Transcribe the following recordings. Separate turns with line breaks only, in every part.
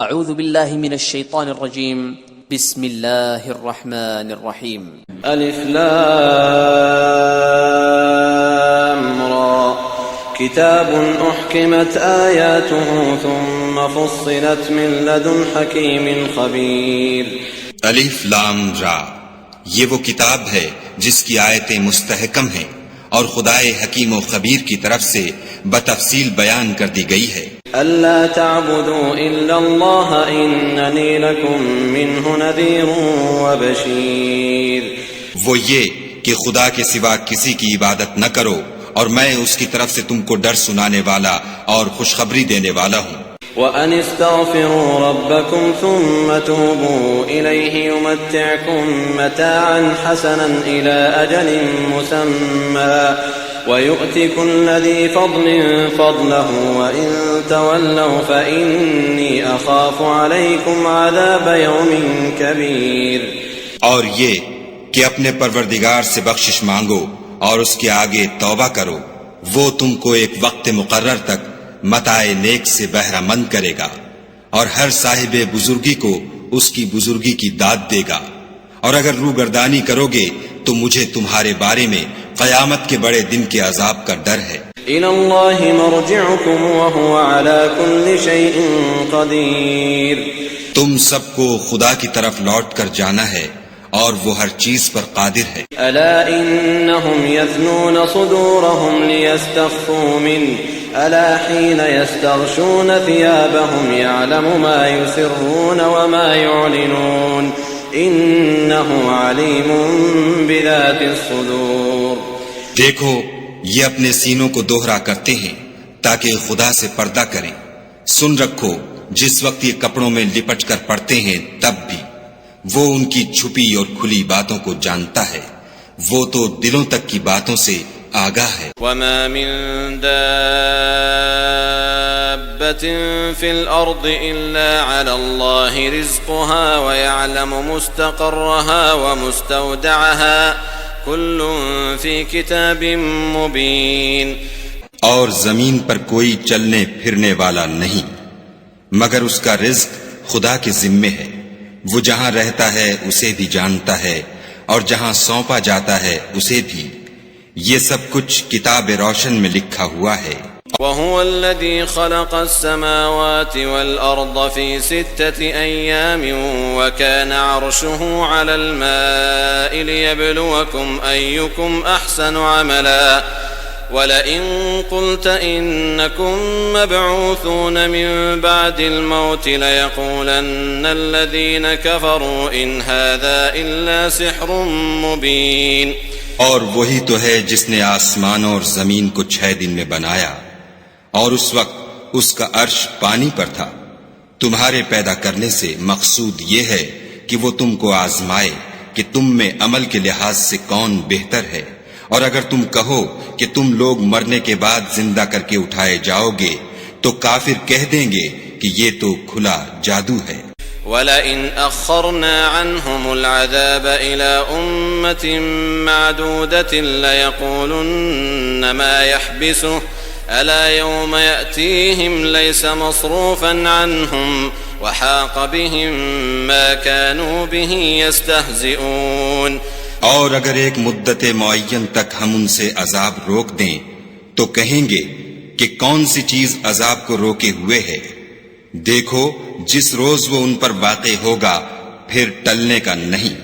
اعوذ باللہ من الشیطان الرجیم بسم اللہ الرحمن الرحیم
الف لام را کتاب احکمت آیاته ثم فصلت من لدن حکیم خبیر.
الف لام را، یہ وہ کتاب ہے جس کی آیتیں مستحکم ہیں اور خدائے حکیم و خبیر کی طرف سے بتفصیل بیان کر دی گئی ہے.
الا تعبدوا الا اللہ اننی لکم منہ نذیر وبشیر.
وہ یہ کہ خدا کے سوا کسی کی عبادت نہ کرو اور میں اس کی طرف سے تم کو ڈر سنانے والا اور خوشخبری دینے والا ہوں.
وَأَنِ اسْتَغْفِرُوا رَبَّكُمْ ثُمَّ تُوبُوا إِلَيْهِ يُمَتِّعْكُمْ مَتَاعًا حَسَنًا إِلَى أَجَلٍ مُّسَمًّى وَيُؤْتِ كُلَّ ذِي فَضْلٍ فَضْلَهُ وَإِن تَوَلَّوْا فَإِنِّي أَخَافُ عَلَيْكُمْ عَذَابَ يَوْمٍ كَبِيرٍ.
اور یہ کہ اپنے پروردگار سے بخشش مانگو اور اس کے آگے توبہ کرو، وہ تم کو ایک وقت مقرر تک متاع نیک سے بہرہ مند کرے گا اور ہر صاحب بزرگی کو اس کی بزرگی کی داد دے گا. اور اگر روگردانی کرو گے تو مجھے تمہارے بارے میں قیامت کے بڑے دن کے عذاب کا ڈر ہے.
إِلَى اللَّهِ مَرْجِعُكُمْ وَهُوَ عَلَى كُلِّ شَيْءٍ قَدِيرٌ.
تم سب کو خدا کی طرف لوٹ کر جانا ہے اور وہ ہر چیز پر قادر ہے.
أَلَا إِنَّهُمْ يَثْنُونَ صُدُورَهُمْ لِيَسْتَخْفُوا مِنْهُ أَلَا حِينَ يَسْتَغْشُونَ ثِيَابَهُمْ يَعْلَمُ مَا يُسِرُّونَ وَمَا يُعْلِنُونَ إِنَّهُ عَلِيمٌ بِذَاتِ الصُّدُورِ.
دیکھو یہ اپنے سینوں کو دوہرا کرتے ہیں تاکہ خدا سے پردہ کریں. سن رکھو جس وقت یہ کپڑوں میں لپٹ کر پڑتے ہیں تب بھی وہ ان کی چھپی اور کھلی باتوں کو جانتا ہے. وہ تو دلوں تک کی باتوں سے آگاہ ہے.
وَمَا مِن دَابَّةٍ فِي الْأَرْضِ إِلَّا عَلَى اللَّهِ رِزْقُهَا وَيَعْلَمُ مُسْتَقَرَّهَا وَمُسْتَوْدَعَهَا كُلٌّ فِي كِتَابٍ مُبِينٍ.
اور زمین پر کوئی چلنے پھرنے والا نہیں مگر اس کا رزق خدا کے ذمے ہے. وہ جہاں رہتا ہے اسے بھی جانتا ہے اور جہاں سونپا جاتا ہے اسے بھی. یہ سب کچھ کتاب روشن میں لکھا ہوا ہے.
وَهُوَ الَّذِي خَلَقَ السَّمَاوَاتِ وَالْأَرْضَ فِي 6 أَيَّامٍ وَكَانَ عَرْشُهُ عَلَى الْمَاءِ لِيَبْلُوَكُمْ أَيُّكُمْ أَحْسَنُ عَمَلًا وَلَئِن قُلْتَ إِنَّكُمْ مَبْعُوثُونَ مِن بَعْدِ الْمَوْتِ لَيَقُولَنَّ الَّذِينَ كَفَرُوا إِنْ هَذَا إِلَّا سِحْرٌ مُبِينٌ.
اور وہی تو ہے جس نے آسمانوں اور زمین کو 6 دن میں بنایا اور اس وقت اس کا عرش پانی پر تھا. تمہارے پیدا کرنے سے مقصود یہ ہے کہ وہ تم کو آزمائے کہ تم میں عمل کے لحاظ سے کون بہتر ہے. اور اگر تم کہو کہ تم لوگ مرنے کے بعد زندہ کر کے اٹھائے جاؤ گے تو کافر کہہ دیں گے کہ یہ تو کھلا جادو ہے.
وَلَئِنْ أَخَّرْنَا عَنْهُمُ الْعَذَابَ إِلَى أُمَّةٍ مَّعْدُودَةٍ لَيَقُولُنَّ مَا يَحْبِسُهُ أَلَا يَوْمَ يَأْتِيهِمْ لَيْسَ مَصْرُوفًا عَنْهُمْ وَحَاقَ بِهِمْ مَا كَانُوا بِهِ يَسْتَهْزِئُونَ.
اور اگر ایک مدت معین تک ہم ان سے عذاب روک دیں تو کہیں گے کہ کون سی چیز عذاب کو روکے ہوئے ہے. دیکھو جس روز وہ ان پر واقع ہوگا پھر ٹلنے کا نہیں،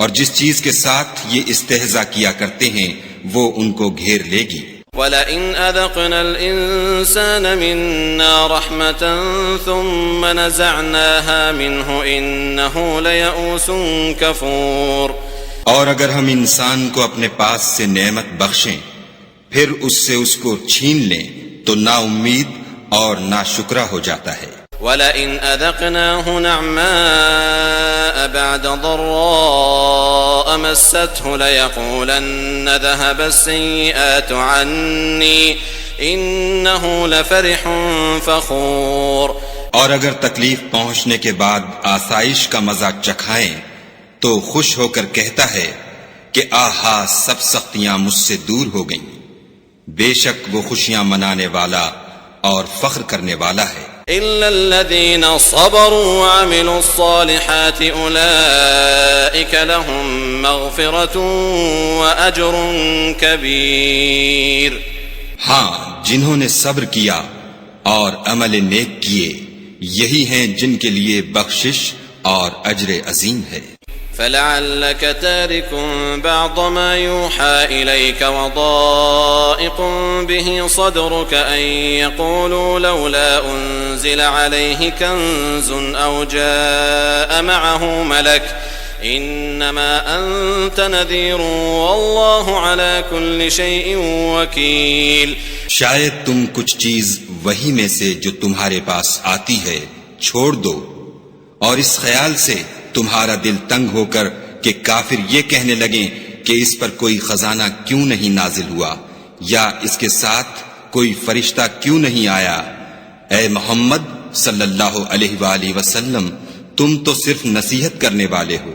اور جس چیز کے ساتھ یہ استہزاء کیا کرتے ہیں وہ ان کو گھیر لے گی.
وَلَئِنْ أَذَقْنَا الْإِنسَانَ مِنَّا رَحْمَةً ثُمَّ نَزَعْنَاهَا مِنْهُ إِنَّهُ لَيَئُوسٌ كَفُورٌ.
اور اگر ہم انسان کو اپنے پاس سے نعمت بخشیں پھر اس سے اس کو چھین لیں تو نا امید اور نا شکرہ ہو جاتا ہے.
وَلَئِنْ أَذَقْنَاهُ نَعْمَاءَ بَعْدَ ضَرَّاءَ مَسَّتْهُ لَيَقُولَنَّ ذَهَبَ السَّيِّئَاتُ عَنِّي إِنَّهُ لَفَرِحٌ فَخُورٌ.
اور اگر تکلیف پہنچنے کے بعد آسائش کا مزہ چکھائیں تو خوش ہو کر کہتا ہے کہ آہا سب سختیاں مجھ سے دور ہو گئیں. بے شک وہ خوشیاں منانے والا اور فخر کرنے والا ہے.
إلا الذين صبروا وعملوا الصالحات أولئك لهم مغفرة وأجر كبير.
ہاں، جنہوں نے صبر کیا اور عمل نیک کیے، یہی ہیں جن کے لیے بخشش اور اجر عظیم ہے.
فلعلك تارك بعض ما يوحى إليك وضائق به صدرك أن يقولوا لولا أنزل عليه كنز أو جاء معه ملك إنما أنت نذير والله على كل شيء وكيل.
شاید تم کچھ چیز وہی میں سے جو تمہارے پاس آتی ہے چھوڑ دو، اور اس خیال سے تمہارا دل تنگ ہو کر کہ کافر یہ کہنے لگیں کہ اس پر کوئی خزانہ کیوں نہیں نازل ہوا یا اس کے ساتھ کوئی فرشتہ کیوں نہیں آیا. اے محمد صلی اللہ علیہ وآلہ وسلم، تم تو صرف نصیحت کرنے والے ہو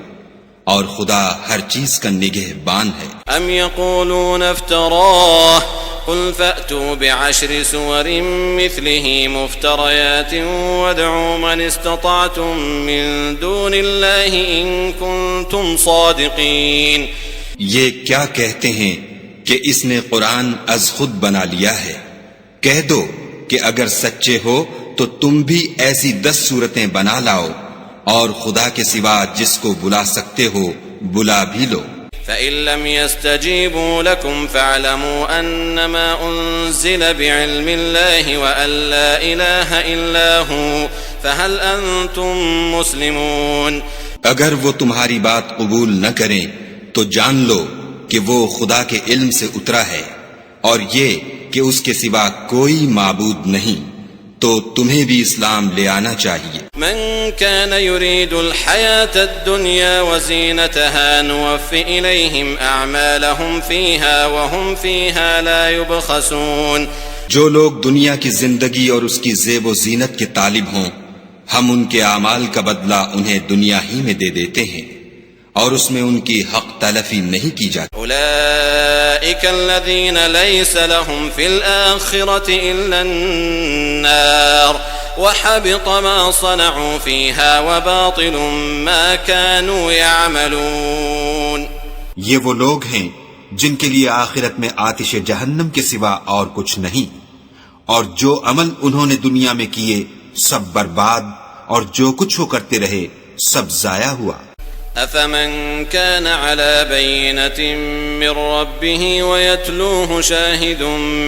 اور خدا ہر چیز کا نگہبان ہے.
ام یقولون افتراہ قل فأتوا بعشر سور مثله مفتريات وادعوا من استطعتم من دون الله إن كنتم صادقين.
یہ کیا کہتے ہیں کہ اس نے قرآن از خود بنا لیا ہے؟ کہہ دو کہ اگر سچے ہو تو تم بھی ایسی 10 صورتیں بنا لاؤ اور خدا کے سوا جس کو بلا سکتے ہو بلا بھی لو.
فَإِن لَّمْ يَسْتَجِيبُوا لَكُمْ فَاعْلَمُوا أَنَّمَا أُنزِلَ بِعِلْمِ اللَّهِ وَأَن لَّا إِلَٰهَ إِلَّا هُوَ فَهَلْ أَنتُم مُّسْلِمُونَ.
اگر وہ تمہاری بات قبول نہ کریں تو جان لو کہ وہ خدا کے علم سے اترا ہے اور یہ کہ اس کے سوا کوئی معبود نہیں، تو تمہیں بھی اسلام لے آنا چاہیے.
من كان يريد الحياة الدنيا وزينتها نوفي إليهم أعمالهم فيها وهم فيها لا يبخسون.
جو لوگ دنیا کی زندگی اور اس کی زیب و زینت کے طالب ہوں، ہم ان کے اعمال کا بدلہ انہیں دنیا ہی میں دے دیتے ہیں اور اس میں ان کی حق تلفی نہیں کی جاتی.
أولئك الذين ليس لهم في الآخرة إلا النار وحبط ما صنعوا فيها وباطل ما كانوا يعملون.
یہ وہ لوگ ہیں جن کے لیے آخرت میں آتش جہنم کے سوا اور کچھ نہیں، اور جو عمل انہوں نے دنیا میں کیے سب برباد، اور جو کچھ وہ کرتے رہے سب ضائع ہوا.
أفمن كان على بينة من ربه ويتلوه شاهد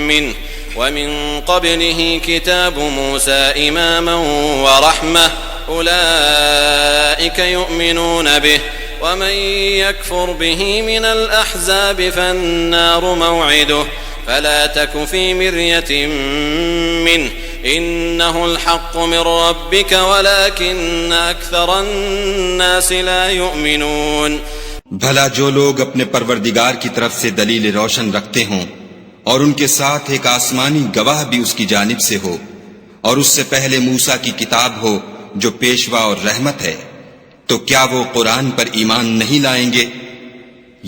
منه ومن قبله كتاب موسى إماما ورحمة أولئك يؤمنون به ومن يكفر به من الأحزاب فالنار موعده فلا تك في مرية منه إنه الحق من ربك ولكن أكثر الناس لا يؤمنون.
بھلا جو لوگ اپنے پروردگار کی طرف سے دلیل روشن رکھتے ہوں اور ان کے ساتھ ایک آسمانی گواہ بھی اس کی جانب سے ہو، اور اس سے پہلے موسیٰ کی کتاب ہو جو پیشوا اور رحمت ہے، تو کیا وہ قرآن پر ایمان نہیں لائیں گے؟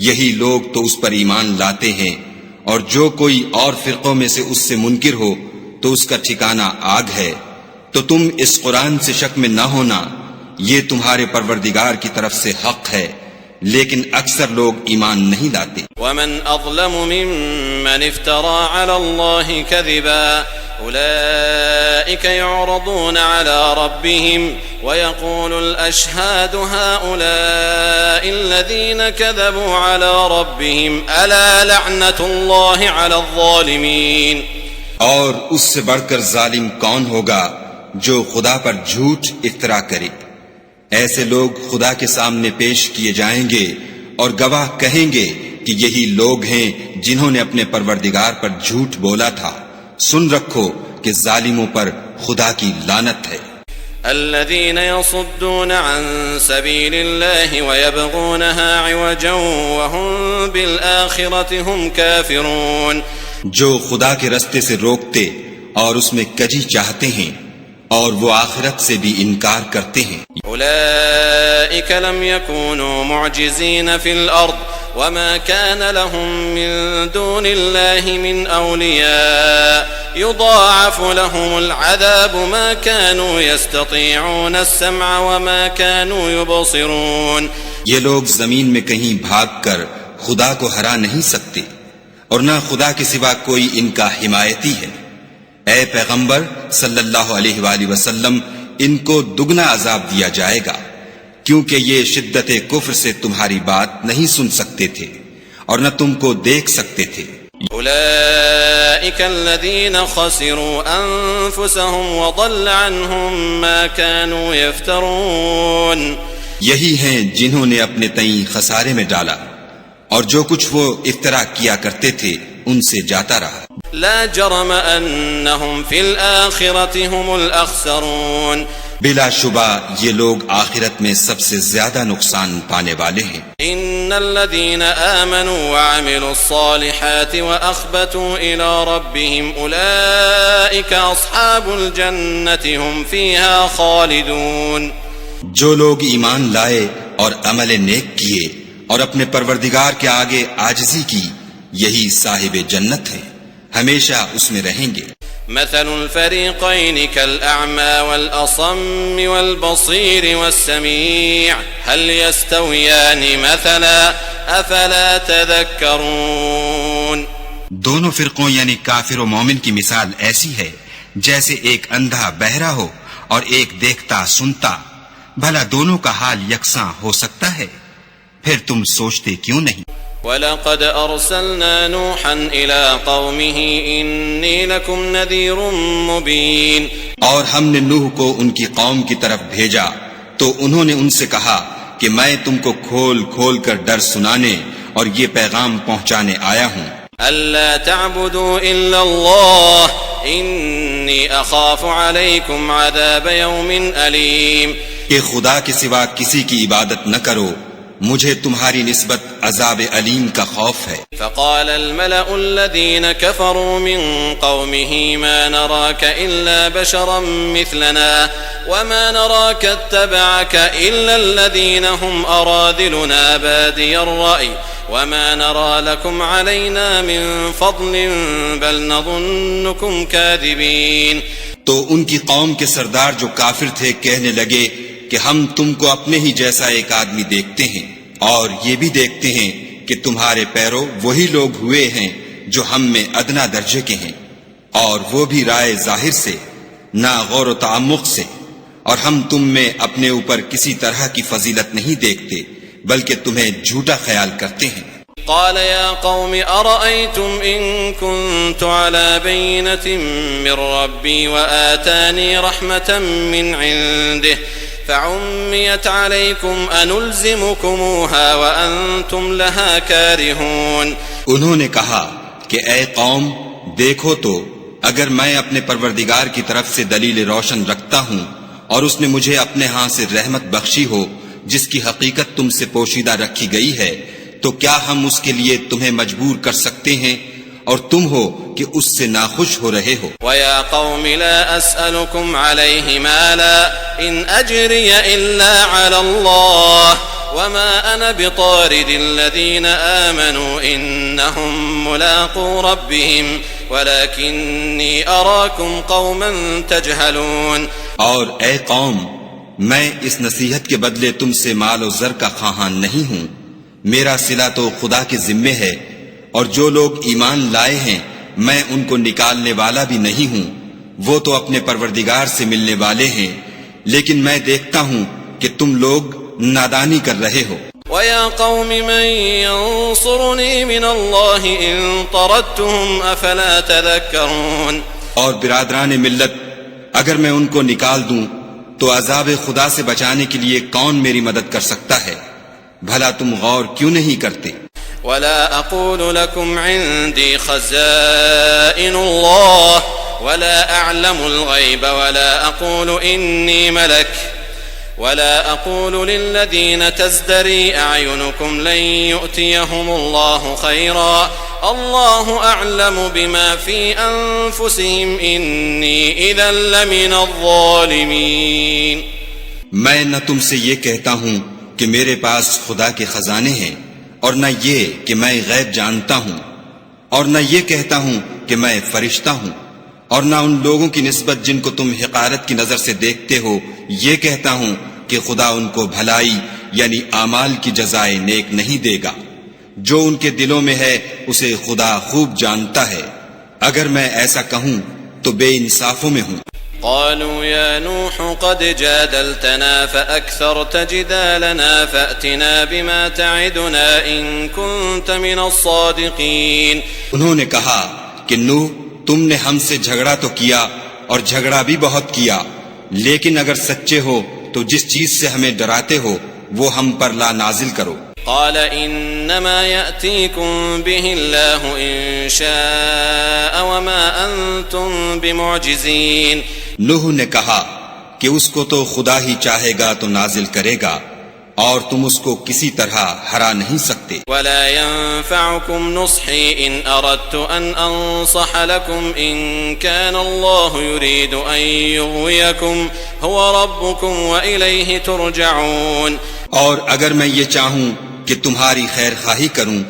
یہی لوگ تو اس پر ایمان لاتے ہیں، اور جو کوئی اور فرقوں میں سے اس سے منکر ہو تو اس کا ٹھکانہ آگ ہے. تو تم اس قرآن سے شک میں نہ ہونا، یہ تمہارے پروردگار کی طرف سے حق ہے، لیکن اکثر لوگ ایمان نہیں لاتے.
ومن اظلم ممن افترى على الله كذبا اولئك يعرضون على ربهم ويقول الاشهاد هؤلاء الذين كذبوا على ربهم الا لعنة الله على الظالمين.
اور اس سے بڑھ کر ظالم کون ہوگا جو خدا پر جھوٹ افترا کرے؟ ایسے لوگ خدا کے سامنے پیش کیے جائیں گے اور گواہ کہیں گے کہ یہی لوگ ہیں جنہوں نے اپنے پروردگار پر جھوٹ بولا تھا. سن رکھو کہ ظالموں پر خدا کی لعنت ہے.
الذين يصدون عن سبيل الله ويبغونها عوجا وهم بالآخرة هم كافرون.
جو خدا کے رستے سے روکتے اور اس میں کجی چاہتے ہیں اور وہ آخرت سے بھی انکار کرتے ہیں.
أولئك لم يكونوا معجزين في الأرض وما كان لهم من دون الله من أولياء يضاعف لهم العذاب ما كانوا يستطيعون السمع وما كانوا يبصرون.
یہ لوگ زمین میں کہیں بھاگ کر خدا کو ہرا نہیں سکتے اور نہ خدا کے سوا کوئی ان کا حمایتی ہے. اے پیغمبر صلی اللہ علیہ وآلہ وسلم، ان کو دگنا عذاب دیا جائے گا کیونکہ یہ شدت کفر سے تمہاری بات نہیں سن سکتے تھے اور نہ تم کو دیکھ سکتے تھے.
أولئك الذين خسروا أنفسهم وضل عنهم ما كانوا يفترون.
یہی ہیں جنہوں نے اپنے تئیں خسارے میں ڈالا اور جو کچھ وہ افترا کیا کرتے تھے ان سے جاتا رہا.
لا جرم أنهم في الآخرة هم الأخسرون.
بلا شبہ یہ لوگ آخرت میں سب سے زیادہ نقصان پانے والے ہیں.
ان الذين آمنوا وعملوا الصالحات واخبتوا الى ربهم اولئك اصحاب الجنة هم فيها خالدون.
جو لوگ ایمان لائے اور عمل نیک کیے اور اپنے پروردگار کے آگے عاجزی کی، یہی صاحب جنت ہیں، ہمیشہ اس میں رہیں گے.
مثل الفريقين كالأعمى والأصم والبصير والسميع هل يستويان مثلا أفلا تذكرون.
دونوں فرقوں یعنی کافر و مومن کی مثال ایسی ہے جیسے ایک اندھا بہرا ہو اور ایک دیکھتا سنتا. بھلا دونوں کا حال یکساں ہو سکتا ہے؟ پھر تم سوچتے کیوں نہیں؟
وَلَقَدْ أَرْسَلْنَا نُوحًا إِلَىٰ قَوْمِهِ إِنِّي لَكُمْ نَذِيرٌ مُبِينٌ. اور ہم نے نوح کو ان کی قوم کی طرف بھیجا تو انہوں نے ان سے کہا کہ میں تم کو کھول کھول کر ڈر سنانے اور یہ پیغام پہنچانے آیا ہوں. أَلَّا تَعْبُدُوا إِلَّا اللَّهَ إِنِّي أَخَافُ عَلَيْكُمْ عَذَابَ يَوْمٍ أَلِيمٍ.
کہ خدا کے سوا کسی کی عبادت نہ کرو، مجھے تمہاری نسبت عذاب علیم کا خوف ہے.
فقال الملأ الذين كفروا من قومه ما نراك إلا بشرا مثلنا وما نراك اتبعك إلا الذين هم أراذلنا بادي الرأي وما نرى لكم علينا من فضل بل نظنكم كاذبين.
تو ان کی قوم کے سردار جو کافر تھے کہنے لگے کہ ہم تم کو اپنے ہی جیسا ایک آدمی دیکھتے ہیں اور یہ بھی دیکھتے ہیں کہ تمہارے پیرو وہی لوگ ہوئے ہیں جو ہم میں ادنا درجے کے ہیں، اور وہ بھی رائے ظاہر سے، نہ غور و تعمق سے، اور ہم تم میں اپنے اوپر کسی طرح کی فضیلت نہیں دیکھتے بلکہ تمہیں جھوٹا خیال کرتے ہیں.
قال يا قوم أرأيتم إن كنت على بينة من ربي وآتاني رحمة من عنده فعميت عليكم أنلزمكموها وأنتم لها كارهون.
انہوں نے کہا کہ اے قوم، دیکھو تو اگر میں اپنے پروردگار کی طرف سے دلیل روشن رکھتا ہوں اور اس نے مجھے اپنے ہاں سے رحمت بخشی ہو جس کی حقیقت تم سے پوشیدہ رکھی گئی ہے، تو کیا ہم اس کے لیے تمہیں مجبور کر سکتے ہیں اور تم ہو کہ اس سے ناخوش ہو رہے ہو.
وَيَا قَوْمِ لَا أَسْأَلُكُمْ عَلَيْهِ مَالًا إِنْ أَجْرِيَ إِلَّا عَلَى اللَّهِ وَمَا أَنَا بِطَارِدِ الَّذِينَ آمَنُوا إِنَّهُمْ مُلَاقُو رَبِّهِمْ وَلَكِنِّي أَرَاكُمْ قَوْمًا تَجْهَلُونَ.
اور اے قوم، میں اس نصیحت کے بدلے تم سے مال و زر کا خواہاں نہیں ہوں. میرا صلہ تو خدا کے ذمے ہے، اور جو لوگ ایمان لائے ہیں میں ان کو نکالنے والا بھی نہیں ہوں. وہ تو اپنے پروردگار سے ملنے والے ہیں، لیکن میں دیکھتا ہوں کہ تم لوگ نادانی کر رہے ہو.
وَيَا قَوْمِ مَنْ يَنصُرُنِي مِنَ اللَّهِ إِن طَرَدتُّهُمْ أَفَلَا تَذَكَّرُونَ.
اور برادران ملت، اگر میں ان کو نکال دوں تو عذاب خدا سے بچانے کے لیے کون میری مدد کر سکتا ہے؟ بھلا تم غور کیوں نہیں کرتے؟
ولا أقول لكم عندي خزائن الله ولا أعلم الغيب ولا أقول إني ملك ولا أقول للذين تزدري أعينكم لن يؤتيهم الله خيرا الله أعلم بما في أنفسهم إني إذا لمن الظالمين.
میں نہ تم سے یہ کہتا ہوں کہ میرے پاس خدا کے خزانے ہیں اور نہ یہ کہ میں غیب جانتا ہوں، اور نہ یہ کہتا ہوں کہ میں فرشتہ ہوں، اور نہ ان لوگوں کی نسبت جن کو تم حقارت کی نظر سے دیکھتے ہو یہ کہتا ہوں کہ خدا ان کو بھلائی یعنی اعمال کی جزائے نیک نہیں دے گا۔ جو ان کے دلوں میں ہے اسے خدا خوب جانتا ہے، اگر میں ایسا کہوں تو بے انصافوں میں ہوں۔
قالوا يا نوح قد جادلتنا فأكثرت جدالنا فأتنا بما تعدنا إن كنت من الصادقين۔
انہوں نے کہا کہ نوح تم نے ہم سے جھگڑا تو کیا اور جھگڑا بھی بہت کیا، لیکن اگر سچے ہو تو جس چیز سے ہمیں ڈراتے ہو وہ ہم پر لا نازل کرو۔
قال انما يأتيكم به الله ان شاء وما انتم بمعجزين۔
نوح نے کہا کہ اس کو تو خدا ہی چاہے گا تو نازل کرے گا اور تم اس کو کسی طرح ہرا نہیں سکتے۔
ولا ينفعكم نصحي ان اردت ان انصح لكم ان كان الله يريد ان يغويكم هو ربكم واليه ترجعون۔
اور اگر میں یہ چاہوں کہ تمہاری خیر خواہی کروں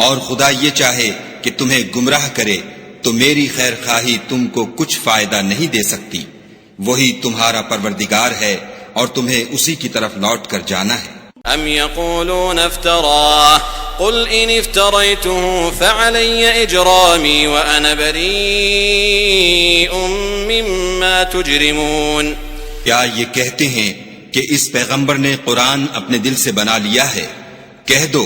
اور خدا یہ چاہے کہ تمہیں گمراہ کرے تو میری خیر خواہی تم کو کچھ فائدہ نہیں دے سکتی، وہی تمہارا پروردگار ہے اور تمہیں اسی کی طرف لوٹ کر جانا ہے۔
ام يقولون افتراه قل ان افتريته فعلي اجرامي وانا بريء مما تجرمون۔
کیا یہ کہتے ہیں کہ اس پیغمبر نے قرآن اپنے دل سے بنا لیا ہے؟ کہہ دو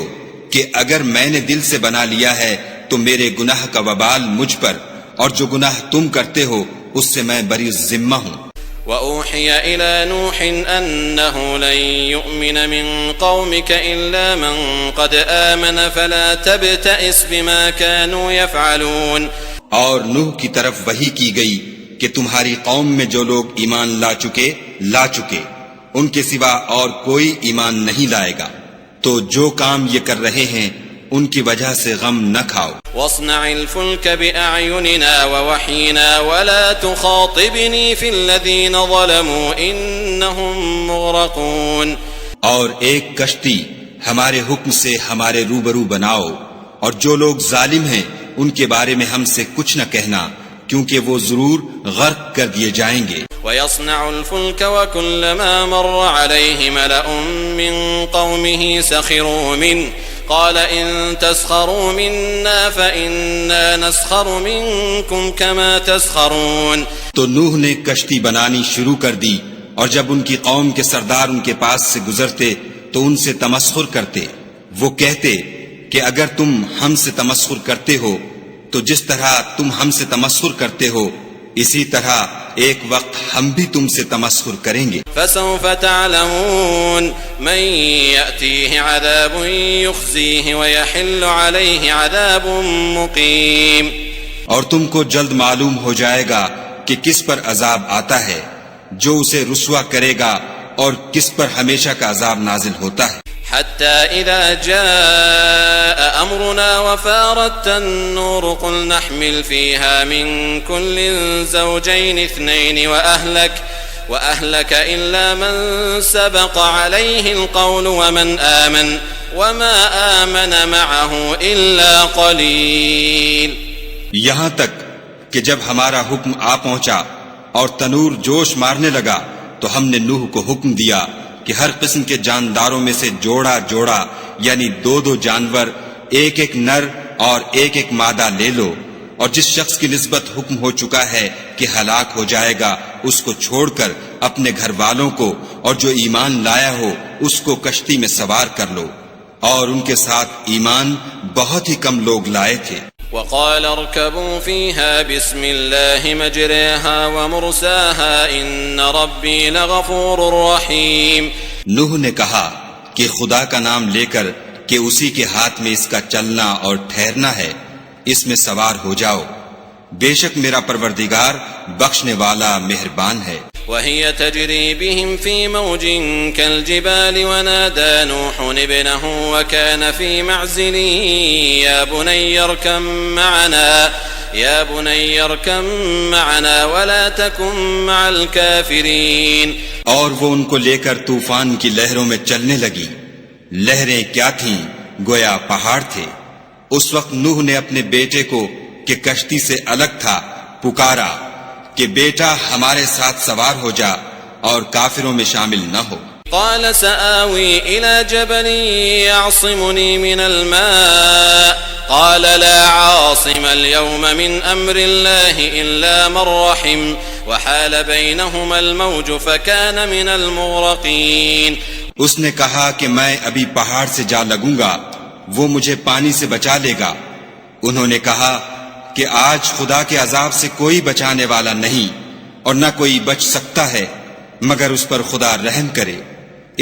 کہ اگر میں نے دل سے بنا لیا ہے تو میرے گناہ کا وبال مجھ پر، اور جو گناہ تم کرتے ہو اس سے میں بری ذمہ ہوں۔
وَأُوحِيَ إِلَى نُوحٍ أَنَّهُ لَن يُؤْمِنَ مِن قَوْمِكَ إِلَّا مَن قَدْ آمَنَ فَلَا تَبْتَئِسْ بِمَا كَانُوا يَفْعَلُونَ۔
اور نوح کی طرف وحی کی گئی کہ تمہاری قوم میں جو لوگ ایمان لا چکے ان کے سوا اور کوئی ایمان نہیں لائے گا، تو جو کام یہ کر رہے ہیں ان کی وجہ سے غم نہ کھاؤ۔
وَاصْنَعِ الْفُلْكَ بِأَعْيُنِنَا وَوَحْيِنَا وَلَا تُخَاطِبْنِي فِي الَّذِينَ ظَلَمُوا إِنَّهُمْ مُغْرَقُونَ۔
اور ایک کشتی ہمارے حکم سے ہمارے روبرو بناؤ، اور جو لوگ ظالم ہیں ان کے بارے میں ہم سے کچھ نہ کہنا، کیونکہ وہ ضرور غرق کر دیے جائیں گے۔
وَيَصْنَعُ الْفُلْكَ وَكُلَّمَا مَرَّ عَلَيْهِ مَلَأٌ مِّن قَوْمِهِ سَخِرُوا مِنْهُ قَالَ إِن تَسْخَرُوا مِنَّا فَإِنَّا نَسْخَرُ مِنكُمْ كَمَا تَسْخَرُونَ۔
تو نوح نے کشتی بنانی شروع کر دی، اور جب ان کی قوم کے سردار ان کے پاس سے گزرتے تو ان سے تمسخر کرتے۔ وہ کہتے کہ اگر تم ہم سے تمسخر کرتے ہو تو جس طرح تم ہم سے تمسخر کرتے ہو اسی طرح ایک وقت ہم بھی تم سے تمسخر کریں گے۔
فسوف تعلمون من يأتيه عذاب يخزيه ويحل عليه عذاب مقيم۔
اور تم کو جلد معلوم ہو جائے گا کہ کس پر عذاب آتا ہے جو اسے رسوا کرے گا اور کس پر ہمیشہ کا عذاب نازل ہوتا ہے۔
حتى إذا جاء أمرنا وفارت النور قل نحمل فيها من كل زوجين اثنين وأهلك إلا من سبق عليه القول ومن آمن وما آمن معه إلا قليل۔
یہاں تک کہ جب ہمارا حکم آ پہنچا اور تنور جوش مارنے لگا تو ہم نے نوح کو حکم دیا کہ ہر قسم کے جانداروں میں سے جوڑا جوڑا یعنی دو دو جانور، ایک ایک نر اور ایک ایک مادہ لے لو، اور جس شخص کی نسبت حکم ہو چکا ہے کہ ہلاک ہو جائے گا اس کو چھوڑ کر اپنے گھر والوں کو اور جو ایمان لایا ہو اس کو کشتی میں سوار کر لو، اور ان کے ساتھ ایمان بہت ہی کم لوگ لائے تھے۔
وقال اركبوا فيها بسم الله مجريها ومرساها إن ربي لغفور رحيم۔
نوح نے کہا کہ خدا کا نام لے کر کہ اسی کے ہاتھ میں اس کا چلنا اور ٹھہرنا ہے، اس میں سوار ہو جاؤ، بے شک میرا پروردگار بخشنے والا مہربان ہے۔
وهي تجري بهم في موج كالجبال ونادى نوح ابنه وكان في معزل يا بني اركب معنا ولا تكن مع الكافرين۔
اور وہ ان کو لے کر طوفان کی لہروں میں چلنے لگی۔ لہریں کیا تھیں گویا پہاڑ تھے۔ اس وقت نوح نے اپنے بیٹے کو کہ کشتی سے الگ تھا پکارا کہ بیٹا ہمارے ساتھ سوار ہو جا اور کافروں میں شامل نہ ہو۔
قال سآوي إلى جبل يعصمني من الماء قال لا عاصم اليوم من أمر الله إلا من رحم وحال بينهما الموج فكان من المغرقين۔
اس نے کہا کہ میں ابھی پہاڑ سے جا لگوں گا، وہ مجھے پانی سے بچا لے گا۔ انہوں نے کہا کہ آج خدا کے عذاب سے کوئی بچانے والا نہیں اور نہ کوئی بچ سکتا ہے مگر اس پر خدا رحم کرے۔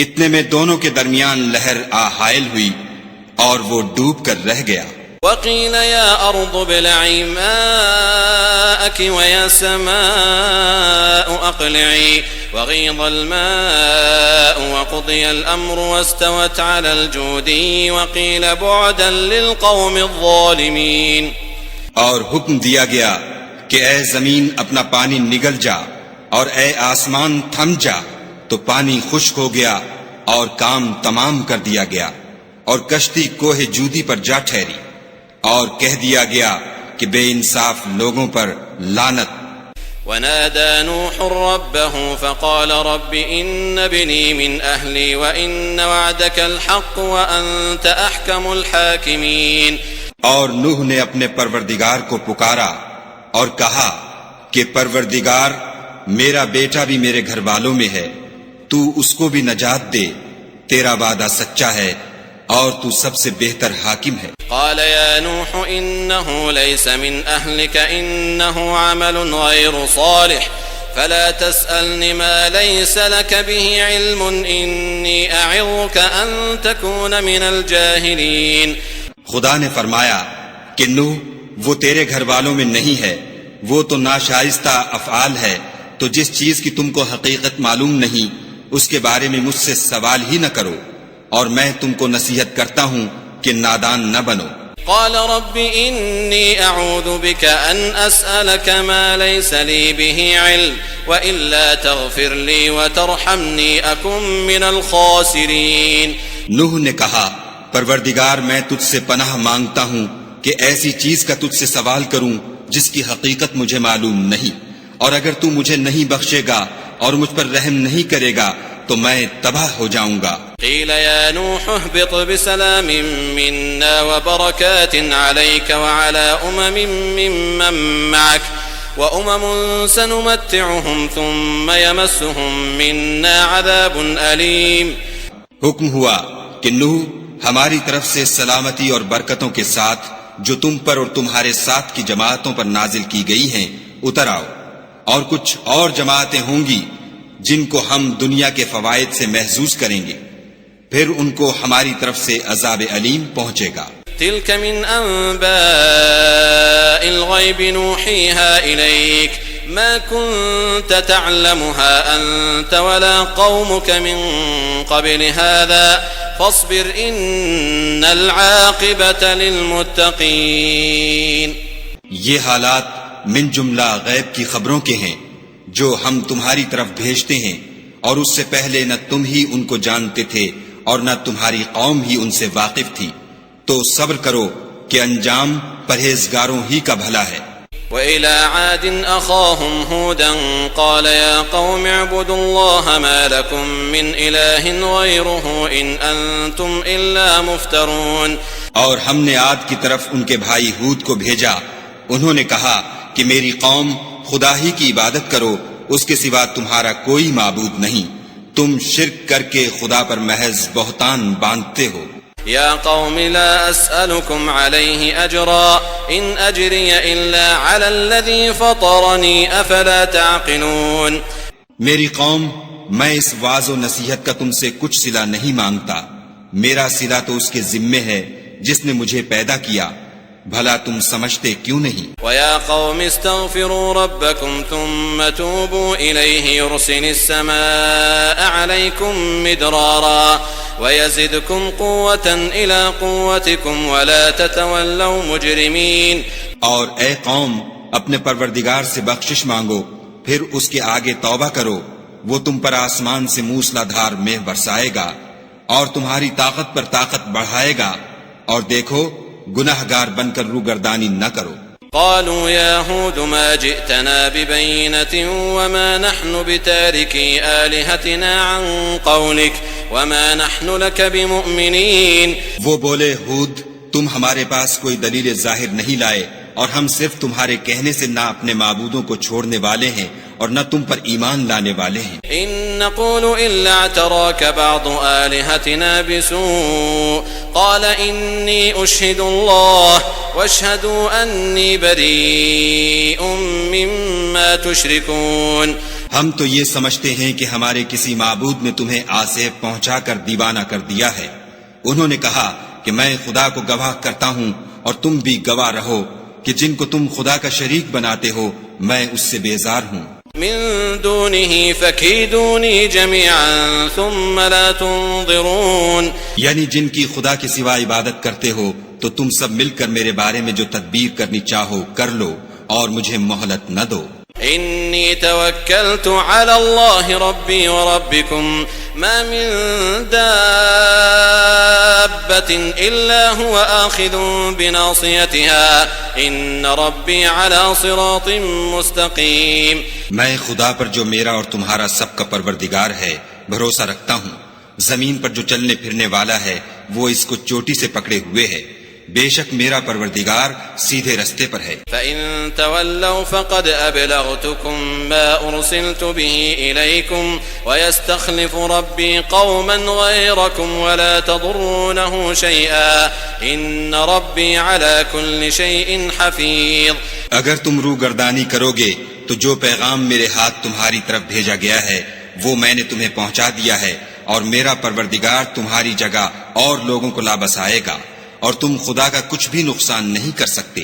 اتنے میں دونوں کے درمیان لہر حائل ہوئی اور وہ ڈوب کر رہ گیا۔
وقيل يا أرض ابلعي ماءك ويا سماء أقلعي وغيض الماء وقضي الأمر واستوت على الجودي وقيل بعدا للقوم الظالمين۔
اور حکم دیا گیا کہ اے زمین اپنا پانی نگل جا اور اے آسمان تھم جا، تو پانی خشک ہو گیا اور کام تمام کر دیا گیا اور کشتی کوہ جودی پر جا ٹھہری، اور کہہ دیا گیا کہ بے انصاف لوگوں پر لعنت۔
ونادى نوح ربه فقال رب إن ابني من أهلي وإن وعدك الحق وأنت أحكم الحاكمين۔
اور نوح نے اپنے پروردگار کو پکارا اور کہا کہ پروردگار میرا بیٹا بھی میرے گھر والوں میں ہے، تو اس کو بھی نجات دے، تیرا وعدہ سچا ہے اور تو سب سے بہتر حاکم ہے۔
قال يا نوح إنه ليس من أهلك إنه عمل غير صالح فلا تسألني ما ليس لك به علم إني أعظك أن تكون من الجاهلين۔
خدا نے فرمایا کہ نوح وہ تیرے گھر والوں میں نہیں ہے، وہ تو ناشائستہ افعال ہے، تو جس چیز کی تم کو حقیقت معلوم نہیں اس کے بارے میں مجھ سے سوال ہی نہ کرو، اور میں تم کو نصیحت کرتا ہوں کہ نادان نہ بنو۔
قال رب إني أعوذ بك أن أسألك ما ليس لي به علم وإلا تغفر لي وترحمني أكن من الخاسرين۔
نوح نے کہا پروردگار میں تجھ سے پناہ مانگتا ہوں کہ ایسی چیز کا تجھ سے سوال کروں جس کی حقیقت مجھے معلوم نہیں، اور اگر تو مجھے نہیں بخشے گا اور مجھ پر رحم نہیں کرے گا تو میں تباہ ہو جاؤں گا۔
قيل يا نوح اهبط بسلام منا وبركات عليك وعلى ممن معك وأمم سنمتعهم ثم يمسهم منا عذاب أليم۔
حکم ہوا کہ نوح ہماری طرف سے سلامتی اور برکتوں کے ساتھ جو تم پر اور تمہارے ساتھ کی جماعتوں پر نازل کی گئی ہیں اتر آؤ، اور کچھ اور جماعتیں ہوں گی جن کو ہم دنیا کے فوائد سے محظوظ کریں گے، پھر ان کو ہماری طرف سے عذاب علیم پہنچے گا۔
تلك من أنباء الغيب نوحيها إليك ما كنت تعلمها أنت ولا قومك من قبل هذا فاصبر إن العاقبة للمتقين۔
یہ حالات من جملہ غیب کی خبروں کے ہیں جو ہم تمہاری طرف بھیجتے ہیں، اور اس سے پہلے نہ تم ہی ان کو جانتے تھے اور نہ تمہاری قوم ہی ان سے واقف تھی، تو صبر کرو کہ انجام پرہیزگاروں ہی کا بھلا ہے۔
وإلى عاد أخاهم هودا قال يا قوم اعبدوا الله ما لكم من إله غيره إن أنتم إلا مفترون۔
اور ہم نے عاد کی طرف ان کے بھائی ہود کو بھیجا، انہوں نے کہا کہ میری قوم خدا ہی کی عبادت کرو، اس کے سوا تمہارا کوئی معبود نہیں، تم شرک کر کے خدا پر محض بہتان باندھتے ہو۔
يا قوم لا أسألكم عليه أجرا إن أجري إلا على الذي فطرني أفلا تعقلون۔
میری قوم میں اس واعظ و نصیحت کا تم سے کچھ صلہ نہیں مانگتا، میرا صلہ تو اس کے ذمے ہے جس نے مجھے پیدا کیا، بھلا تم سمجھتے کیوں نہیں؟
وَيَا قَوْمِ اسْتَغْفِرُوا رَبَّكُمْ ثُمَّ تُوبُوا إِلَيْهِ يُرْسِلِ السَّمَاءَ عَلَيْكُمْ مِدْرَارًا وَيَزِدْكُمْ قُوَّةً إِلَىٰ قُوَّتِكُمْ وَلَا تَتَوَلَّوْا مُجْرِمِينَ۔
اور اے قوم اپنے پروردگار سے بخشش مانگو، پھر اس کے آگے توبہ کرو، وہ تم پر آسمان سے موسلا دھار مے برسائے گا اور تمہاری طاقت پر طاقت بڑھائے گا، اور دیکھو گناہگار بن کر روگردانی نہ کرو۔
قالوا يا هود ما جئتنا ببينة وما نحن بتاركي آلهتنا عن قولك وما نحن لك بمؤمنين۔
وہ بولے ہود تم ہمارے پاس کوئی دلیل ظاہر نہیں لائے اور ہم صرف تمہارے کہنے سے نہ اپنے معبودوں کو چھوڑنے والے ہیں اور نہ تم پر ایمان لانے والے ہیں۔
إن نقول إلا اعتراك بعض آلهتنا بسوء قال إني أشهد الله واشهدوا أني بريء مما تشركون۔
ہم تو یہ سمجھتے ہیں کہ ہمارے کسی معبود نے تمہیں آسیب پہنچا کر دیوانہ کر دیا ہے۔ انہوں نے کہا کہ میں خدا کو گواہ کرتا ہوں اور تم بھی گواہ رہو کہ جن کو تم خدا کا شریک بناتے ہو میں اس سے بیزار ہوں۔
من دونه فكيدوني جميعا ثم لا تنظرون۔
یعنی جن کی خدا کے سوا عبادت کرتے ہو تو تم سب مل کر میرے بارے میں جو تدبیر کرنی چاہو کر لو اور مجھے مہلت نہ دو۔
إني توكلت على الله ربي وربكم ما من دابة إلا هو آخذ بناصيتها إن ربي على صراط مستقيم۔
میں خدا پر جو میرا اور تمہارا سب کا پروردگار ہے بھروسہ رکھتا ہوں۔ زمین پر جو چلنے پھرنے والا ہے وہ اس کو چوٹی سے پکڑے ہوئے ہے۔ بے شک میرا پروردگار سیدھے رستے پر ہے۔
فَإِن تَوَلَّوْا فَقَدْ أَبْلَغْتُكُمْ مَا أُرْسِلْتُ بِهِ إِلَيْكُمْ وَيَسْتَخْلِفُ رَبِّي قَوْمًا غَيْرَكُمْ وَلَا تَضُرُّونَهُ شَيْئًا إِنَّ رَبِّي عَلَى كُلِّ شَيْءٍ حَفِيظٌ۔
اگر تم روگردانی کرو گے تو جو پیغام میرے ہاتھ تمہاری طرف بھیجا گیا ہے وہ میں نے تمہیں پہنچا دیا ہے اور میرا پروردگار تمہاری جگہ اور لوگوں کو لا بسائے گا اور تم خدا کا کچھ بھی نقصان نہیں کر سکتے۔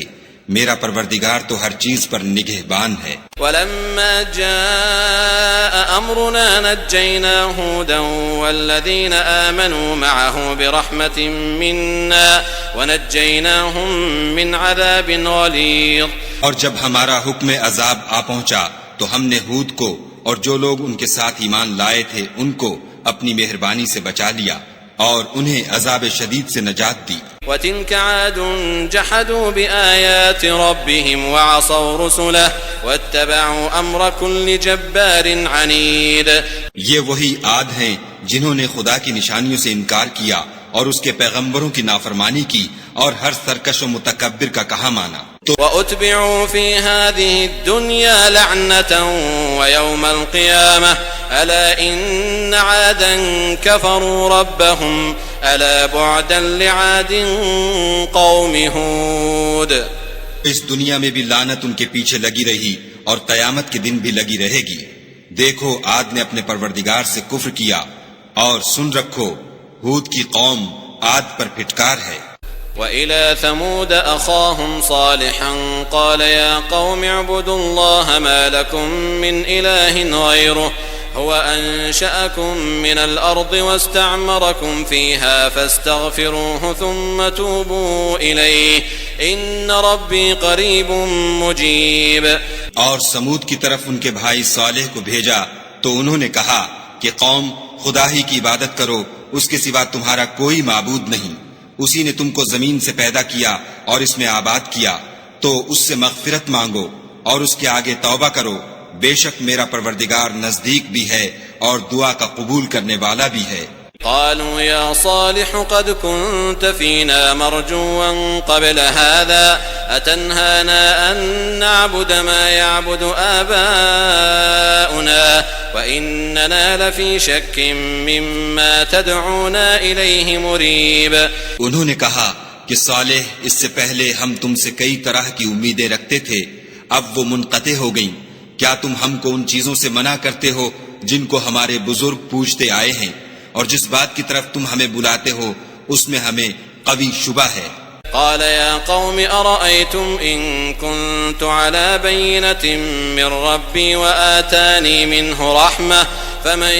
میرا پروردگار تو ہر چیز پر نگہبان ہے۔
وَلَمَّا جَاءَ أَمْرُنَا نَجَّيْنَا هُودًا وَالَّذِينَ آمَنُوا مَعَهُ بِرَحْمَةٍ مِنَّا وَنَجَّيْنَاهُمْ مِنْ عَذَابٍ غَلِيظٍ۔
اور جب ہمارا حکم عذاب آ پہنچا تو ہم نے ہود کو اور جو لوگ ان کے ساتھ ایمان لائے تھے ان کو اپنی مہربانی سے بچا لیا اور انہیں عذاب شدید سے نجات دی۔
وَتِلْكَ عَادٌ جَحَدُوا بِآيَاتِ رَبِّهِمْ وَعَصَوْا رُسُلَهُ وَاتَّبَعُوا أَمْرَ كُلِّ جَبَّارٍ عَنِيدٍ۔
یہ وہی عاد ہیں جنہوں نے خدا کی نشانیوں سے انکار کیا اور اس کے پیغمبروں کی نافرمانی کی اور ہر سرکش و متکبر کا کہا مانا۔
وَأُتْبِعُوا فِي هَذِهِ الدُّنْيَا لَعْنَةً وَيَوْمَ الْقِيَامَةِ أَلَا إِنَّ عَادًا كَفَرُوا رَبَّهُمْ أَلَا بُعْدًا لِعَادٍ قَوْمِ هُودٍ۔
اس دنیا میں بھی لعنت ان کے پیچھے لگی رہی اور قیامت کے دن بھی لگی رہے گی۔ دیکھو عاد نے اپنے پروردگار سے کفر کیا اور سن رکھو ہود کی قوم عاد پر پھٹکار ہے۔
وَإِلَى ثَمُودَ أَخَاهُمْ صَالِحًا قَالَ يَا قَوْمِ اعْبُدُوا اللَّهَ مَا لَكُمْ مِنْ إِلَٰهٍ غَيْرُهُ هُوَ أَنشَأَكُم مِّنَ الْأَرْضِ وَاسْتَعْمَرَكُمْ فِيهَا فَاسْتَغْفِرُوهُ ثُمَّ تُوبُوا إِلَيْهِ إِنَّ رَبِّي قَرِيبٌ مُّجِيبٌ۔
اور سمود کی طرف ان کے بھائی صالح کو بھیجا تو انہوں نے کہا کہ قوم خدا ہی کی عبادت کرو، اس کے سوا تمہارا کوئی معبود نہیں۔ اسی نے تم کو زمین سے پیدا کیا اور اس میں آباد کیا، تو اس سے مغفرت مانگو اور اس کے آگے توبہ کرو، بے شک میرا پروردگار نزدیک بھی ہے اور دعا کا قبول کرنے والا بھی ہے۔
قالوا يا صالح قد كنت فينا مرجوا قبل هذا أتنهانا أن نعبد ما يعبد آباؤنا وإننا لفي شك مما تدعونا إليه مريب۔
انہوں نے کہا کہ صالح اس سے پہلے ہم تم سے کئی طرح کی امیدیں رکھتے تھے، اب وہ منقطع ہو گئیں۔ کیا تم ہم کو ان چیزوں سے منع کرتے ہو جن کو ہمارے بزرگ پوجتے آئے ہیں، اور جس بات کی طرف تم ہمیں بلاتے ہو اس میں ہمیں قوی شبہ ہے۔
قال يا قوم أرأيتم إن كنت على بينة من ربي وآتاني منه رحمة فمن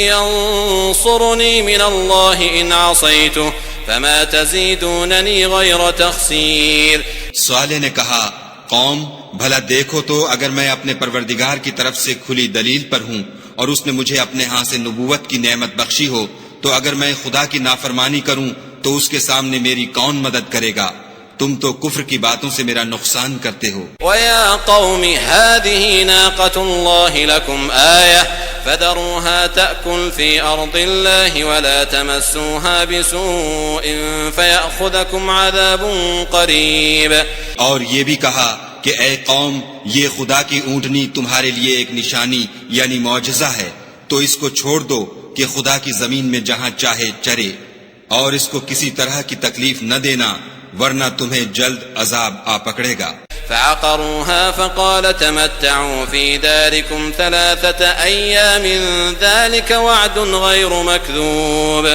ينصرني من الله إن عصيته فما تزيدونني غير تخسير۔
صالح نے کہا قوم بھلا دیکھو تو اگر میں اپنے پروردگار کی طرف سے کھلی دلیل پر ہوں اور اس نے مجھے اپنے ہاں سے نبوت کی نعمت بخشی ہو، تو اگر میں خدا کی نافرمانی کروں تو اس کے سامنے میری کون مدد کرے گا؟ تم تو کفر کی باتوں سے میرا نقصان کرتے ہو۔
وَيَا قَوْمِ هَذِهِ نَاقَةُ اللَّهِ لَكُمْ آيَةً فَذَرُوهَا تَأْكُلْ فِي أَرْضِ اللَّهِ وَلَا تَمَسُّوهَا بِسُوءٍ فَيَأْخُذَكُمْ عَذَابٌ قَرِيبٌ۔
اور یہ بھی کہا کہ اے قوم، یہ خدا کی اونٹنی تمہارے لیے ایک نشانی یعنی معجزہ ہے، تو اس کو چھوڑ دو کہ خدا کی زمین میں جہاں چاہے چرے، اور اس کو کسی طرح کی تکلیف نہ دینا ورنہ تمہیں جلد عذاب آ پکڑے گا۔
فعقروها فقال تمتعوا في داركم 3 أيام ذلك وعد غير مكذوب۔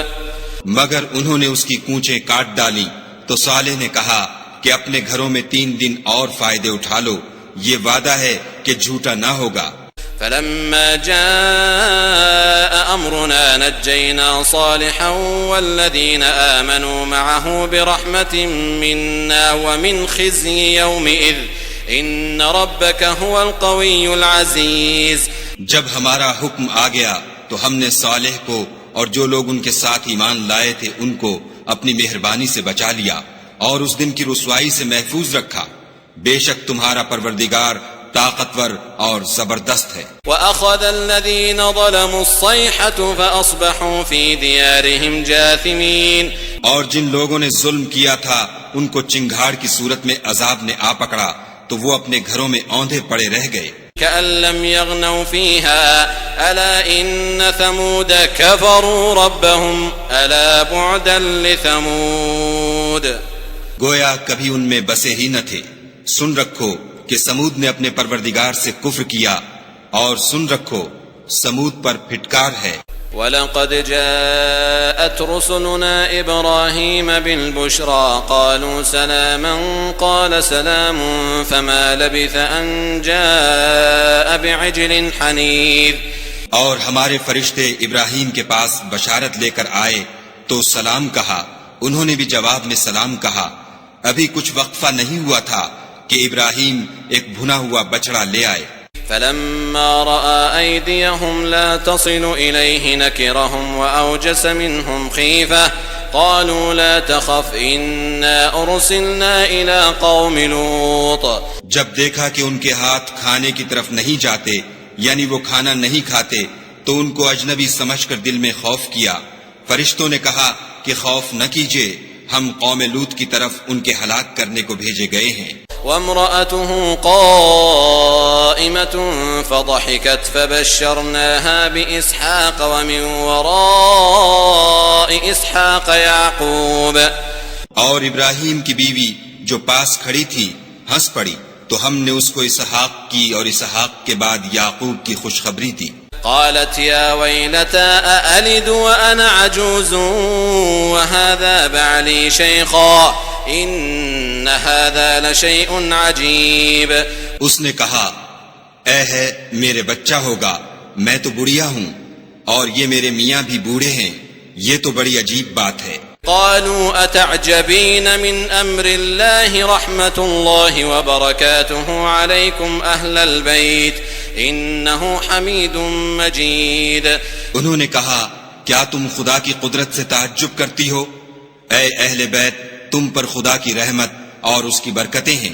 مگر انہوں نے اس کی کونچیں کاٹ ڈالی تو صالح نے کہا کہ اپنے گھروں میں 3 دن اور فائدے اٹھا لو، یہ وعدہ ہے کہ جھوٹا نہ ہوگا۔
فلما جاء أمرنا نجينا صالحا والذين آمنوا معه برحمة منا ومن خزي يومئذ إن ربك هو القوي العزيز۔
جب ہمارا حکم آ گیا تو ہم نے صالح کو اور جو لوگ ان کے ساتھ ایمان لائے تھے ان کو اپنی مہربانی سے بچا لیا اور اس دن کی رسوائی سے محفوظ رکھا۔ بے شک تمہارا پروردگار طاقتور اور زبردست ہے۔
وَأَخَذَ الَّذِينَ ظَلَمُوا الصَّيْحَةُ فَأَصْبَحُوا فِي دِيَارِهِمْ جَاثِمِينَ۔
اور جن لوگوں نے ظلم کیا تھا ان کو چنگھاڑ کی صورت میں عذاب نے آ پکڑا تو وہ اپنے گھروں میں اوندھے پڑے رہ گئے۔
كأن لم يغنوا فيها ألا إن ثمود كفروا ربهم ألا بعدا لثمود۔
گویا کبھی ان میں بسے ہی نہ تھے۔ سن رکھو کہ سمود نے اپنے پروردگار سے کفر کیا، اور سن رکھو سمود پر پھٹکار ہے۔
وَلَقَدْ جَاءَتْ رُسُلُنَا إِبْرَاهِيمَ بِالْبُشْرَى قَالُوا سَلَامًا قَالَ سَلَامٌ فَمَا لَبِثَ أَنْ جَاءَ بِعِجْلٍ حَنِيذٍ۔
اور ہمارے فرشتے ابراہیم کے پاس بشارت لے کر آئے تو سلام کہا، انہوں نے بھی جواب میں سلام کہا۔ ابھی کچھ وقفہ نہیں ہوا تھا کہ ابراہیم ایک بھنا ہوا بچڑا لے آئے۔
فلما رأى أيديهم لا تصل إليه نكرهم وأوجس منهم خيفة قالوا لا تخف إنا أرسلنا إلى قوم لوط۔
جب دیکھا کہ ان کے ہاتھ کھانے کی طرف نہیں جاتے یعنی وہ کھانا نہیں کھاتے تو ان کو اجنبی سمجھ کر دل میں خوف کیا۔ فرشتوں نے کہا کہ خوف نہ کیجیے، ہم قوم لوط کی طرف ان کے ہلاک کرنے کو بھیجے گئے ہیں۔
وامرأته قائمة فضحكت فبشرناها بإسحاق ومن وراء إسحاق يعقوب۔
اور ابراہیم کی بیوی جو پاس کھڑی تھی ہنس پڑی تو ہم نے اس کو اسحاق کی اور اسحاق کے بعد یعقوب کی خوشخبری دی۔
قالت يا ويلتى أألد وأنا عجوز وهذا بعلي شيخا إن هذا لشيء عجيب۔
اس نے کہا اے ہے میرے بچہ ہوگا، میں تو بڑھیا ہوں اور یہ میرے میاں بھی بوڑھے ہیں، یہ تو بڑی عجیب بات ہے۔
قالوا أتعجبين من أمر الله رحمة الله وبركاته عليكم أهل البيت إنه حميد مجيد۔
انہوں نے کہا کیا تم خدا کی قدرت سے تعجب کرتی ہو؟ اے اہل بیت، تم پر خدا کی رحمت اور اس کی برکتیں ہیں،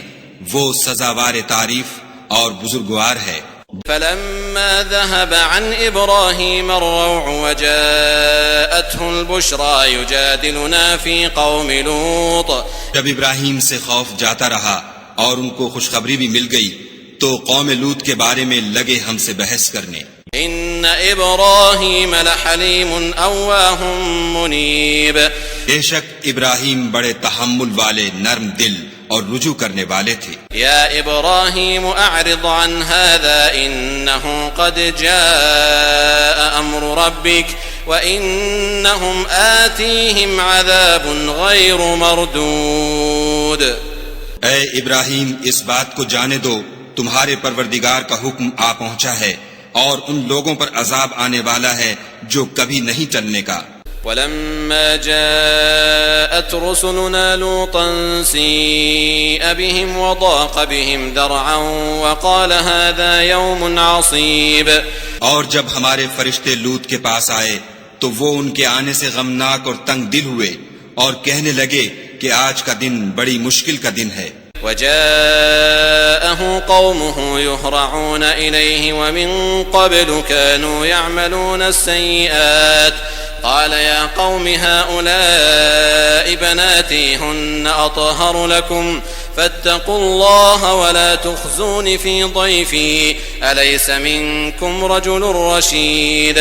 وہ سزاوار تعریف اور بزرگوار ہے۔
فلما ذهب عن إبراهيم الروع وجاءته البشرى يجادلنا في قوم لوط۔
جب ابراہیم سے خوف جاتا رہا اور ان کو خوشخبری بھی مل گئی تو قوم لوط کے بارے میں لگے ہم سے بحث کرنے۔
إن إبراهيم لحليم أواه منيب۔
بے شک ابراہیم بڑے تحمل والے، نرم دل اور رجوع کرنے والے تھے۔
يا إبراهيم أعرض عن هذا إنه قد جاء أمر ربك وإنهم آتيهم عذاب غير مردود۔
اے ابراہیم اس بات کو جانے دو، تمہارے پروردگار کا حکم آ پہنچا ہے اور ان لوگوں پر عذاب آنے والا ہے جو کبھی نہیں ٹلنے کا۔
ولما جاءت رسلنا لوطا سيء بهم وضاق بهم ذرعا وقال هذا يوم عصيب۔
اور جب ہمارے فرشتے لوط کے پاس آئے تو وہ ان کے آنے سے غمناک اور تنگ دل ہوئے اور کہنے لگے کہ آج کا دن بڑی مشکل کا دن ہے.
وجاءه قومه يهرعون إليه ومن قبل كانوا يعملون السيئات قال يا قوم هؤلاء بناتي هن أطهر لكم فاتقوا الله ولا تخزون في ضيفي أليس منكم رجل رشيد.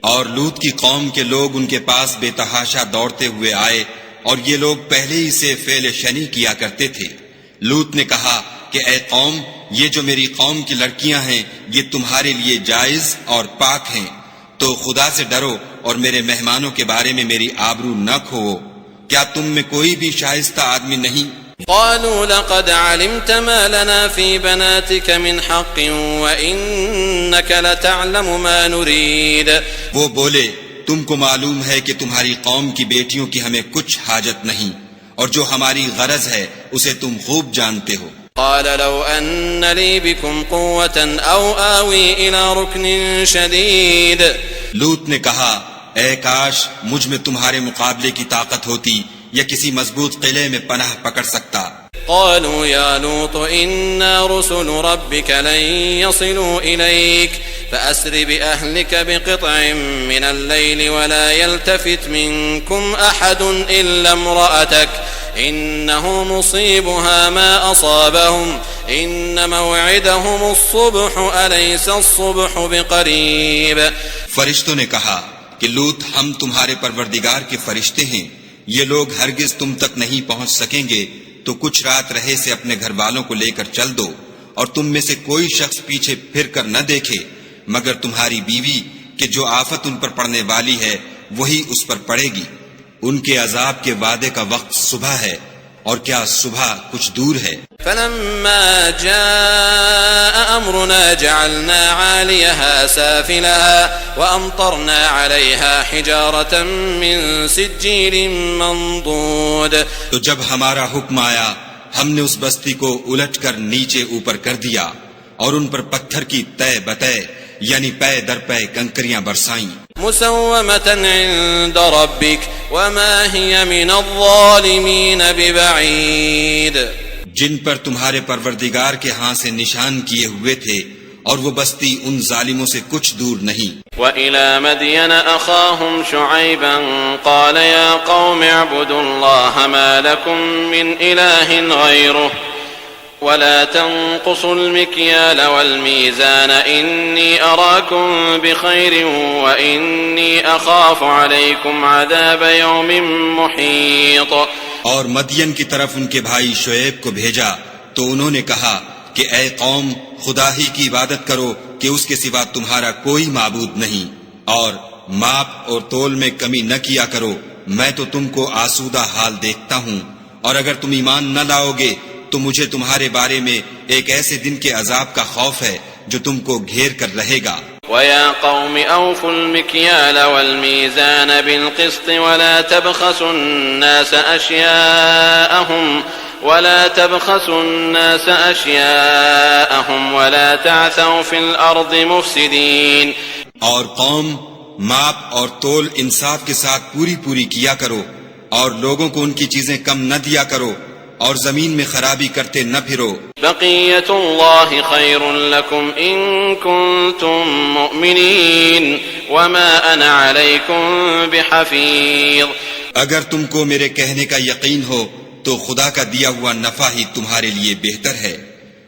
اور لوط کی قوم کے لوگ ان کے پاس بے تحاشا دوڑتے ہوئے آئے اور یہ لوگ پہلے ہی سے فعل شنی کیا کرتے تھے. لوط نے کہا کہ اے قوم، یہ جو میری قوم کی لڑکیاں ہیں یہ تمہارے لیے جائز اور پاک ہیں، تو خدا سے ڈرو اور میرے مہمانوں کے بارے میں میری آبرو نہ کھوؤ. کیا تم میں کوئی بھی شائستہ آدمی نہیں؟
قالوا لقد علمت ما لنا في بناتك من حق وإنك لتعلم ما نريد.
وہ بولے تم کو معلوم ہے کہ تمہاری قوم کی بیٹیوں کی ہمیں کچھ حاجت نہیں، اور جو ہماری غرض ہے اسے تم خوب جانتے ہو.
قال لو أن لي بكم قوة أو آوي إلى ركن شديد.
لوط نے کہا اے کاش مجھ میں تمہارے مقابلے کی طاقت ہوتی یا کسی مضبوط قلعے میں پناہ پکڑ سکتا.
قالوا يا لوط إنا رسل ربك لن يصلوا إليك فأسر بأهلك بقطع من الليل ولا يلتفت منكم أحد إلا امرأتك إنه مصيبها ما أصابهم إن موعدهم الصبح أليس الصبح بقريب.
فرشتوں نے کہا کہ لوط ہم تمہارے پروردگار کے فرشتے ہیں، یہ لوگ ہرگز تم تک نہیں پہنچ سکیں گے، تو کچھ رات رہے سے اپنے گھر والوں کو لے کر چل دو، اور تم میں سے کوئی شخص پیچھے پھر کر نہ دیکھے مگر تمہاری بیوی کہ جو آفت ان پر پڑنے والی ہے وہی اس پر پڑے گی. ان کے عذاب کے وعدے کا وقت صبح ہے، اور کیا صبح کچھ دور ہے.
فلما جاء أمرنا جعلنا عاليها سافلها وأمطرنا عليها حجارة من سجيل منضود.
تو جب ہمارا حکم آیا ہم نے اس بستی کو الٹ کر نیچے اوپر کر دیا اور ان پر پتھر کی تہ بتہ یعنی پے در پے کنکریاں برسائیں.
مسومة عند ربك وما هي من الظالمين ببعيد.
جن پر تمہارے پروردگار کے ہاں سے نشان کیے ہوئے تھے، اور وہ بستی ان ظالموں سے کچھ دور نہیں.
وَإِلَى مَدْيَنَ أَخَاهُمْ شُعَيْبًا قَالَ يَا قَوْمِ اعْبُدُوا اللَّهَ مَا لَكُمْ مِنْ إِلَٰهٍ غَيْرُهُ ولا تنقصوا المكيال والميزان إني أراكم بخير وإني أخاف عليكم عذاب يوم محيط.
اور مدین کی طرف ان کے بھائی شعیب کو بھیجا تو انہوں نے کہا کہ اے قوم خدا ہی کی عبادت کرو کہ اس کے سوا تمہارا کوئی معبود نہیں، اور ماپ اور تول میں کمی نہ کیا کرو، میں تو تم کو آسودہ حال دیکھتا ہوں، اور اگر تم ایمان نہ لاؤ گے تو مجھے تمہارے بارے میں ایک ایسے دن کے عذاب کا خوف ہے جو تم کو گھیر کر رہے گا.
وَيَا قَوْمِ أَوْفُوا الْمِكْيَالَ وَالْمِيزَانَ بِالْقِسْطِ وَلَا تَبْخَسُوا النَّاسَ أَشْيَاءَهُمْ وَلَا تَعْثَوْا فِي الْأَرْضِ مُفْسِدِينَ.
اور قوم ماپ اور تول انصاف کے ساتھ پوری کیا کرو، اور لوگوں کو ان کی چیزیں کم نہ دیا کرو، اور زمین میں خرابی کرتے نہ پھرو.
بقیت اللہ خیر لکم ان کنتم مؤمنین وما انا علیکم بحفیظ.
اگر تم کو میرے کہنے کا یقین ہو تو خدا کا دیا ہوا نفع ہی تمہارے لیے بہتر ہے،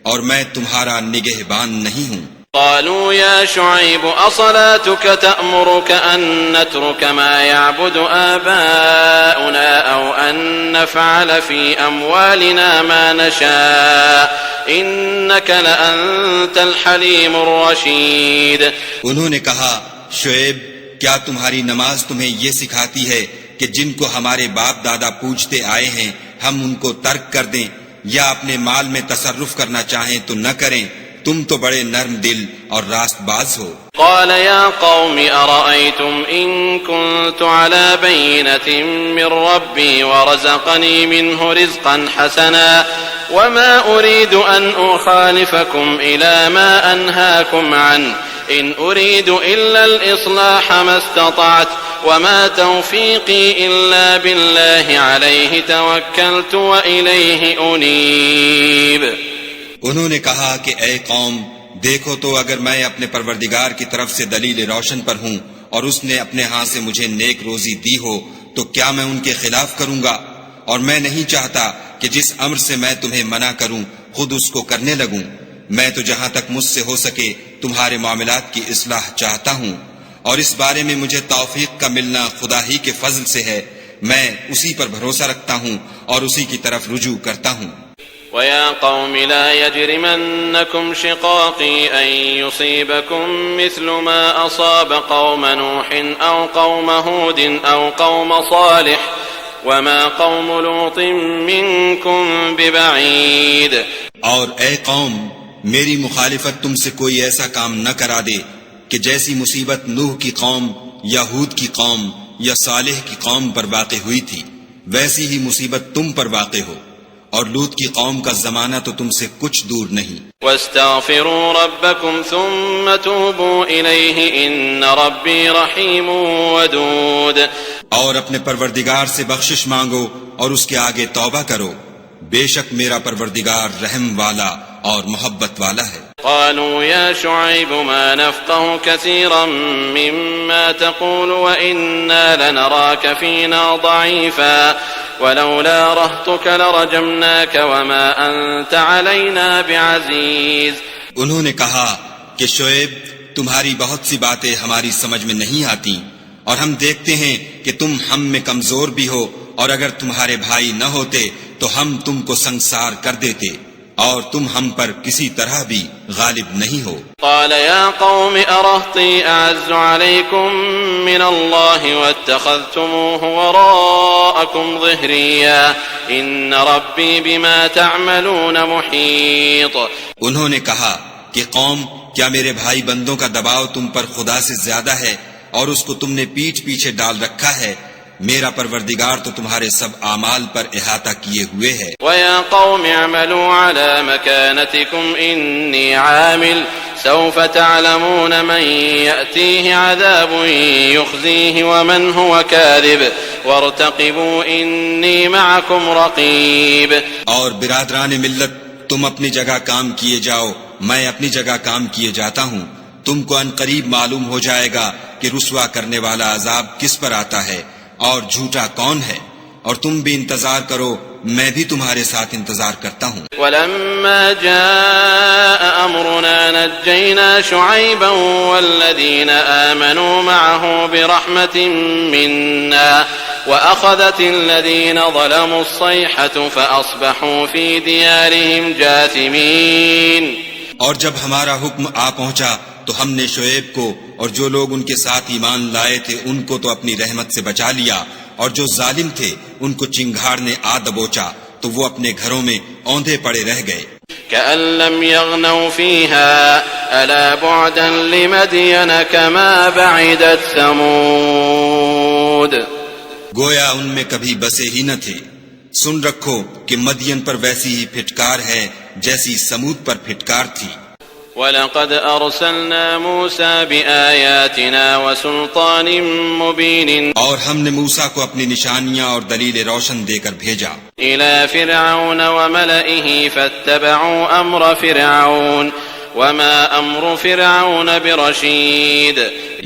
اور میں تمہارا نگہبان نہیں ہوں.
قالوا يا شعيب أصلاتك تأمرك أن نترك ما يعبد آباؤنا أو أن نفعل في أموالنا ما نشاء إنك لأنت الحليم الرشيد.
انہوں نے کہا شعیب کیا تمہاری نماز تمہیں یہ سکھاتی ہے کہ جن کو ہمارے باپ دادا پوجتے آئے ہیں ہم ان کو ترک کر دیں، یا اپنے مال میں تصرف کرنا چاہیں تو نہ کریں؟ تم تو بڑے نرم دل اور راست باز ہو.
قال يا قوم أرأيتم إن كنت على بينة من ربي ورزقني منه رزقا حسنا وما أريد أن أخالفكم إلى ما أنهاكم عنه إن أريد إلا الإصلاح ما استطعت وما توفيقي إلا بالله عليه توكلت وإليه أنيب.
انہوں نے کہا کہ اے قوم، دیکھو تو اگر میں اپنے پروردگار کی طرف سے دلیل روشن پر ہوں اور اس نے اپنے ہاں سے مجھے نیک روزی دی ہو تو کیا میں ان کے خلاف کروں گا؟ اور میں نہیں چاہتا کہ جس امر سے میں تمہیں منع کروں خود اس کو کرنے لگوں. میں تو جہاں تک مجھ سے ہو سکے تمہارے معاملات کی اصلاح چاہتا ہوں، اور اس بارے میں مجھے توفیق کا ملنا خدا ہی کے فضل سے ہے. میں اسی پر بھروسہ رکھتا ہوں اور اسی کی طرف رجوع کرتا ہوں.
وَيَا قَوْمِ لَا يَجْرِمَنَّكُمْ شِقَاقِي أَن يُصِيبَكُم مِّثْلُ مَا أَصَابَ قَوْمَ نُوحٍ أَوْ قَوْمَ هُودٍ أَوْ قَوْمَ صَالِحٍ وَمَا قَوْمُ لُوطٍ مِّنكُم بِبَعِيدٍ.
اور اے قوم، میری مخالفت تم سے کوئی ایسا کام نہ کرا دے کہ جیسی مصیبت نوح کی قوم یا ہود کی قوم یا صالح کی قوم پر واقع ہوئی تھی ویسی ہی مصیبت تم پر واقع ہو، اور لوط کی قوم کا زمانہ تو تم سے کچھ دور نہیں.
واستغفروا ربكم ثم توبوا إليه إن ربي رحيم ودود.
اور اپنے پروردگار سے بخشش مانگو اور اس کے آگے توبہ کرو، بے شک میرا پروردگار رحم والا اور محبت والا ہے.
قالوا يا شعيب ما نفقه كثيرا مما تقول وإنا لنراك فينا ضعيفا ولولا رهطك لرجمناك وما أنت علينا بعزيز.
انہوں نے کہا کہ شعیب، تمہاری بہت سی باتیں ہماری سمجھ میں نہیں آتی، اور ہم دیکھتے ہیں کہ تم ہم میں کمزور بھی ہو، اور اگر تمہارے بھائی نہ ہوتے تو ہم تم کو سنسار کر دیتے، اور تم ہم پر کسی طرح بھی غالب نہیں ہو.
قال يا قوم أرهطي أعز عليكم من الله واتخذتموه وراءكم ظهريا إن ربي بما تعملون محيط.
انہوں نے کہا کہ قوم، کیا میرے بھائی بندوں کا دباؤ تم پر خدا سے زیادہ ہے اور اس کو تم نے پیٹھ پیچھے ڈال رکھا ہے؟ میرا پروردگار تو تمہارے سب اعمال پر احاطہ کیے ہوئے ہے.
وَيَا قَوْمِ اعْمَلُوا عَلَى مَكَانَتِكُمْ إِنِّي عَامِلٌ سَوْفَ تَعْلَمُونَ مَنْ يَأْتِيهِ عَذَابٌ يُخْزِيهِ وَمَنْ هُوَ كَاذِبٌ وَارْتَقِبُوا إِنِّي مَعَكُمْ رَقِيبٌ.
اور برادران ملت، تم اپنی جگہ کام کیے جاؤ، میں اپنی جگہ کام کیے جاتا ہوں. تم کو ان قریب معلوم ہو جائے گا کہ رسوا کرنے والا عذاب کس پر آتا ہے اور جھوٹا کون ہے، اور تم بھی انتظار کرو، میں بھی تمہارے ساتھ انتظار کرتا ہوں.
وَلَمَّا جَاءَ أَمْرُنَا نَجَّيْنَا شُعَيْبًا وَالَّذِينَ آمَنُوا مَعَهُ بِرَحْمَةٍ مِّنَّا وَأَخَذَتِ الَّذِينَ ظَلَمُوا الصَّيْحَةُ فَأَصْبَحُوا فِي دِيَارِهِمْ جَاثِمِينَ.
اور جب ہمارا حکم آ پہنچا تو ہم نے شعیب کو اور جو لوگ ان کے ساتھ ایمان لائے تھے ان کو تو اپنی رحمت سے بچا لیا، اور جو ظالم تھے ان کو چنگھاڑ نے آ دبوچا تو وہ اپنے گھروں میں اوندھے پڑے رہ گئے.
كأن لم يغنوا فيها ألا بعدا لمدين كما بعدت ثمود.
گویا ان میں کبھی بسے ہی نہ تھے. سن رکھو کہ مدین پر ویسی ہی پھٹکار ہے جیسی سمود پر پھٹکار تھی.
وَلَقَدْ أَرْسَلْنَا مُوسَى بِآيَاتِنَا وَسُلْطَانٍ مُبِينٍ.
اور ہم نے موسیٰ کو اپنی نشانیاں اور دلیل روشن دے کر بھیجا
إِلَى فِرْعَوْنَ وَمَلَئِهِ فَاتَّبَعُوا أَمْرَ فِرْعَوْنَ وَمَا أَمْرُ فِرْعَوْنَ بِرَشِيدٍ.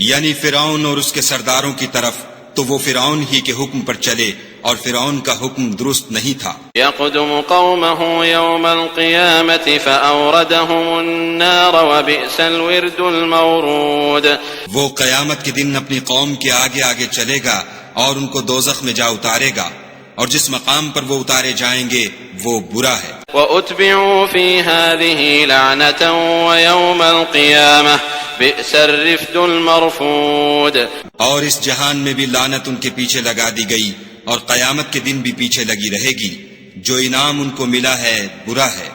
یعنی فرعون اور اس کے سرداروں کی طرف، تو وہ فرعون ہی کے حکم پر چلے، اور فرعون کا حکم درست نہیں تھا.
يقدم قومه يوم القيامة فأوردهم النار وبئس الورد المورود.
وہ قیامت کے دن اپنی قوم کے آگے آگے چلے گا اور ان کو دوزخ میں جا اتارے گا، اور جس مقام پر وہ اتارے جائیں گے وہ برا ہے.
وأتبعوا في هذه لعنة ويوم القيامة بئس الرفد المرفود.
اور اس جہان میں بھی لعنت ان کے پیچھے لگا دی گئی، اور قیامت کے دن بھی پیچھے لگی رہے گی. جو انعام ان کو ملا ہے برا ہے.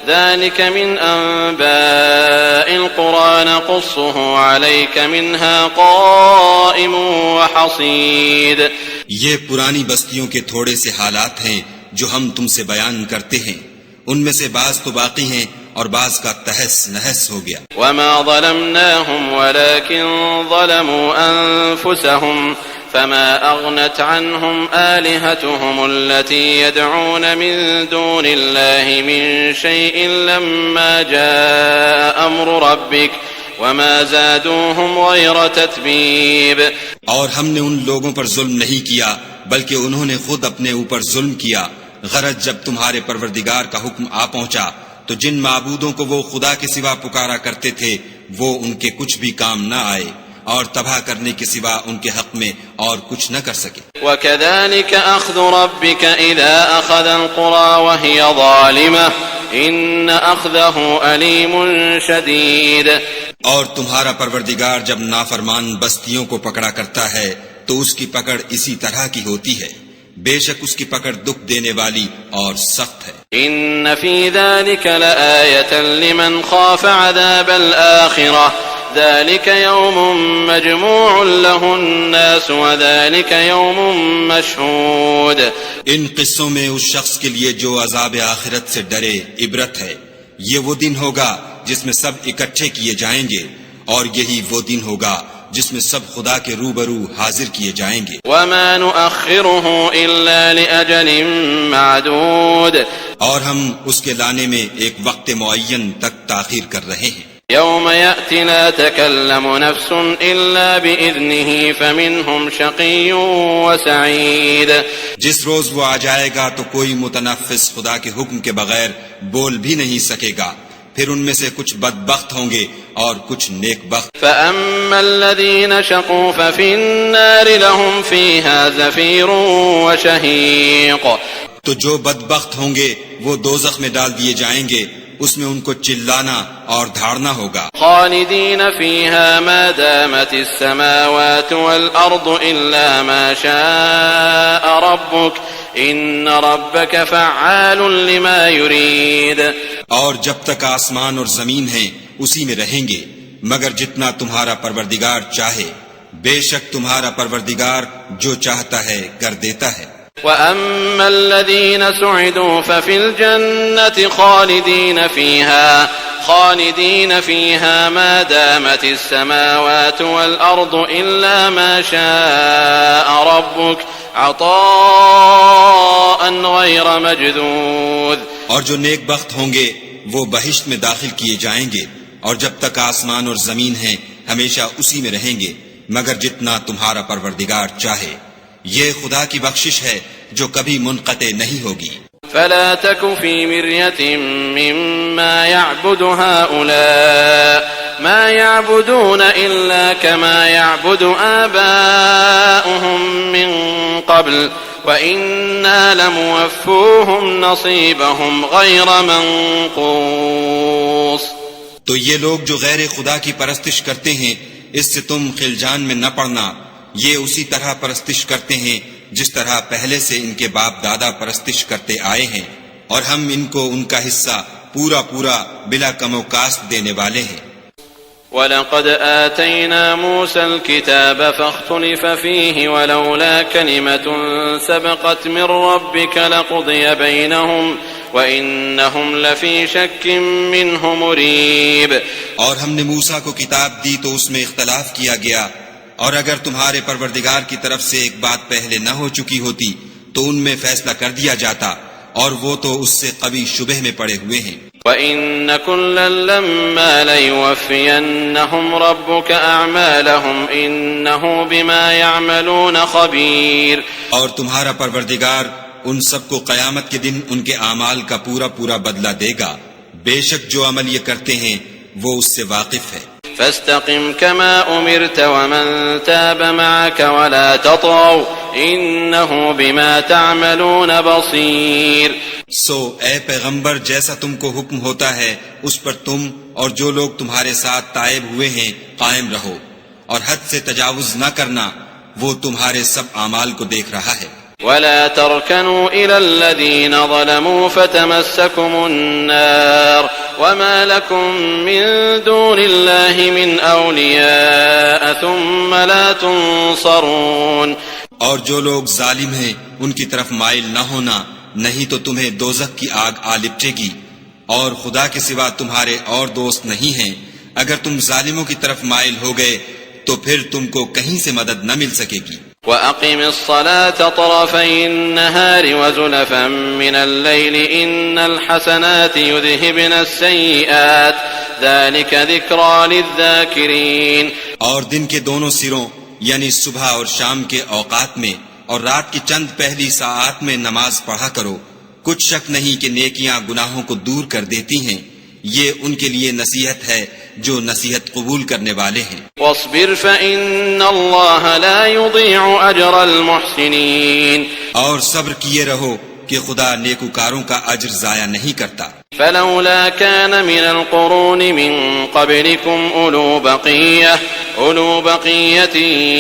ذلك من أنباء القرى نقصه عليك منها قائم وحصيد.
یہ پرانی بستیوں کے تھوڑے سے حالات ہیں جو ہم تم سے بیان کرتے ہیں، ان میں سے بعض تو باقی ہیں اور بعض کا تہس نہس ہو گیا.
وما ظلمناهم ولكن ظلموا أنفسهم فما أغنت عنهم آلهتهم التي يدعون من دون الله من شيء لما جاء أمر ربك وما زادوهم غير تتبيب.
اور ہم نے ان لوگوں پر ظلم نہیں کیا بلکہ انہوں نے خود اپنے اوپر ظلم کیا. غرض جب تمہارے پروردگار کا حکم آ پہنچا تو جن معبودوں کو وہ خدا کے سوا پکارا کرتے تھے وہ ان کے کچھ بھی کام نہ آئے اور تباہ کرنے کے سوا ان کے حق میں اور کچھ نہ کر سکے.
وَكَذَلِكَ أَخْذُ رَبِّكَ إِذَا أَخَذَ الْقُرَى وَهِيَ ظَالِمَةٌ إِنَّ أَخْذَهُ أَلِيمٌ شَدِيدٌ.
اور تمہارا پروردگار جب نافرمان بستیوں کو پکڑا کرتا ہے تو اس کی پکڑ اسی طرح کی ہوتی ہے. بے شک اس کی پکڑ دکھ دینے والی اور سخت ہے.
إِنَّ فِي ذَلِكَ لَآيَةً لِمَنْ خَافَ عَذَابَ الْآخِرَةِ ذَلِكَ يَوْمٌ مَجْمُوعٌ لَهُ النَّاسُ وَذَلِكَ يَوْمٌ مَشْهُودٌ.
ان قصوں میں اس شخص کے لیے جو عذاب آخرت سے ڈرے عبرت ہے. یہ وہ دن ہوگا جس میں سب اکٹھے کیے جائیں گے اور یہی وہ دن ہوگا جس میں سب خدا کے روبرو حاضر کیے جائیں گے.
وَمَا نُؤَخِّرُهُ إِلَّا لِأَجَلٍ مَّعْدُودٍ.
اور ہم اس کے لانے میں ایک وقت معین تک تاخیر کر رہے ہیں.
يَوْمَ يَأْتِ لَا تَكَلَّمُ نَفْسٌ إِلَّا بِإِذْنِهِ فَمِنْهُمْ شَقِيٌّ وَسَعِيدٌ.
جس روز وہ آ جائے گا تو کوئی متنفس خدا کے حکم کے بغیر بول بھی نہیں سکے گا. پھر ان میں سے کچھ بدبخت ہوں گے اور کچھ نیک بخت.
فَأَمَّا الَّذِينَ شَقُوا فَفِي النَّارِ لَهُمْ فِيهَا زَفِيرٌ وَشَهِيقٌ.
تو جو بدبخت ہوں گے وہ دوزخ میں ڈال دیے جائیں گے، اس میں ان کو چلانا اور دھاڑنا ہوگا.
خالدین فیہا ما دامت السماوات والارض الا ما شاء ربک ان ربک فعال لما یرید.
اور جب تک آسمان اور زمین ہیں اسی میں رہیں گے مگر جتنا تمہارا پروردگار چاہے. بے شک تمہارا پروردگار جو چاہتا ہے کر دیتا ہے.
وَأَمَّا الَّذِينَ سُعِدُوا فَفِي الْجَنَّةِ خَالِدِينَ فِيهَا مَا دَامَتِ السَّمَاوَاتُ وَالْأَرْضُ إِلَّا مَا شَاءَ رَبُّكَ عَطَاءً غَيْرَ مَجْذُوذٍ.
اور جو نیک بخت ہوں گے وہ بہشت میں داخل کیے جائیں گے اور جب تک آسمان اور زمین ہیں ہمیشہ اسی میں رہیں گے مگر جتنا تمہارا پروردگار چاہے. یہ خدا کی بخشش ہے جو کبھی منقطع نہیں ہوگی.
فلا تك في مرية مما يعبد هؤلاء ما يعبدون إلا كما يعبد آباؤهم من قبل وإنا لموفوهم نصيبهم غير منقوص.
تو یہ لوگ جو غیر خدا کی پرستش کرتے ہیں اس سے تم خلجان میں نہ پڑنا. یہ اسی طرح پرستش کرتے ہیں جس طرح پہلے سے ان کے باپ دادا پرستش کرتے آئے ہیں اور ہم ان کو ان کا حصہ پورا پورا بلا کم و کاست دینے والے ہیں.
وَلَقَدْ آتَيْنَا مُوسَى الْكِتَابَ فَاخْتُلِفَ فِيهِ وَلَوْلَا كَلِمَةٌ سَبَقَتْ مِنْ رَبِّكَ لَقُضِيَ بَيْنَهُمْ وَإِنَّهُمْ لَفِي شَكٍّ مِّنْهُ مُرِيبٍ.
اور ہم نے موسیٰ کو کتاب دی تو اس میں اختلاف کیا گیا اور اگر تمہارے پروردگار کی طرف سے ایک بات پہلے نہ ہو چکی ہوتی تو ان میں فیصلہ کر دیا جاتا اور وہ تو اس سے قوی شبہ میں پڑے ہوئے ہیں.
وَإِنَّ كُلًّا لَمَّا لَيُوَفِّيَنَّهُمْ رَبُّكَ أَعْمَالَهُمْ إِنَّهُ بِمَا يَعْمَلُونَ خَبِيرٌ.
اور تمہارا پروردگار ان سب کو قیامت کے دن ان کے اعمال کا پورا پورا بدلہ دے گا. بے شک جو عمل یہ کرتے ہیں وہ اس سے واقف ہے.
فاستقم كما أمرت ومن تاب معك ولا تطغوا إنه بما تعملون بصير.
سو اے پیغمبر جیسا تم کو حکم ہوتا ہے اس پر تم اور جو لوگ تمہارے ساتھ تائب ہوئے ہیں قائم رہو اور حد سے تجاوز نہ کرنا. وہ تمہارے سب اعمال کو دیکھ رہا ہے.
ولا تركنوا إلى الذين ظلموا فتمسكم النار وما لكم من دون الله من أولياء ثم لا تنصرون.
اور جو لوگ ظالم ہیں ان کی طرف مائل نہ ہونا نہیں تو تمہیں دوزخ کی آگ آ لپٹے گی اور خدا کے سوا تمہارے اور دوست نہیں ہیں. اگر تم ظالموں کی طرف مائل ہو گئے تو پھر تم کو کہیں سے مدد نہ مل سکے گی.
وَأَقِمِ الصَّلَاةَ طَرَفَيِ النَّهَارِ وَزُلَفًا مِّنَ اللَّيْلِ إِنَّ الْحَسَنَاتِ يُذْهِبْنَ السَّيِّئَاتِ ذَلِكَ ذِكْرَى لِلذَّاكِرِينَ۔
اور دن کے دونوں سروں یعنی صبح اور شام کے اوقات میں اور رات کی چند پہلی ساعات میں نماز پڑھا کرو، کچھ شک نہیں کہ نیکیاں گناہوں کو دور کر دیتی ہیں، یہ ان کے لیے نصیحت ہے جو نصیحت قبول کرنے والے ہیں۔
وَاصْبِرْ فَإِنَّ اللَّهَ لَا يُضِيعُ أَجْرَ الْمُحْسِنِينَ۔
اور صبر کیے رہو کہ خدا نیکوکاروں کا اجر ضائع نہیں کرتا۔
فلولا كان من القرون من قبلكم أولو بقية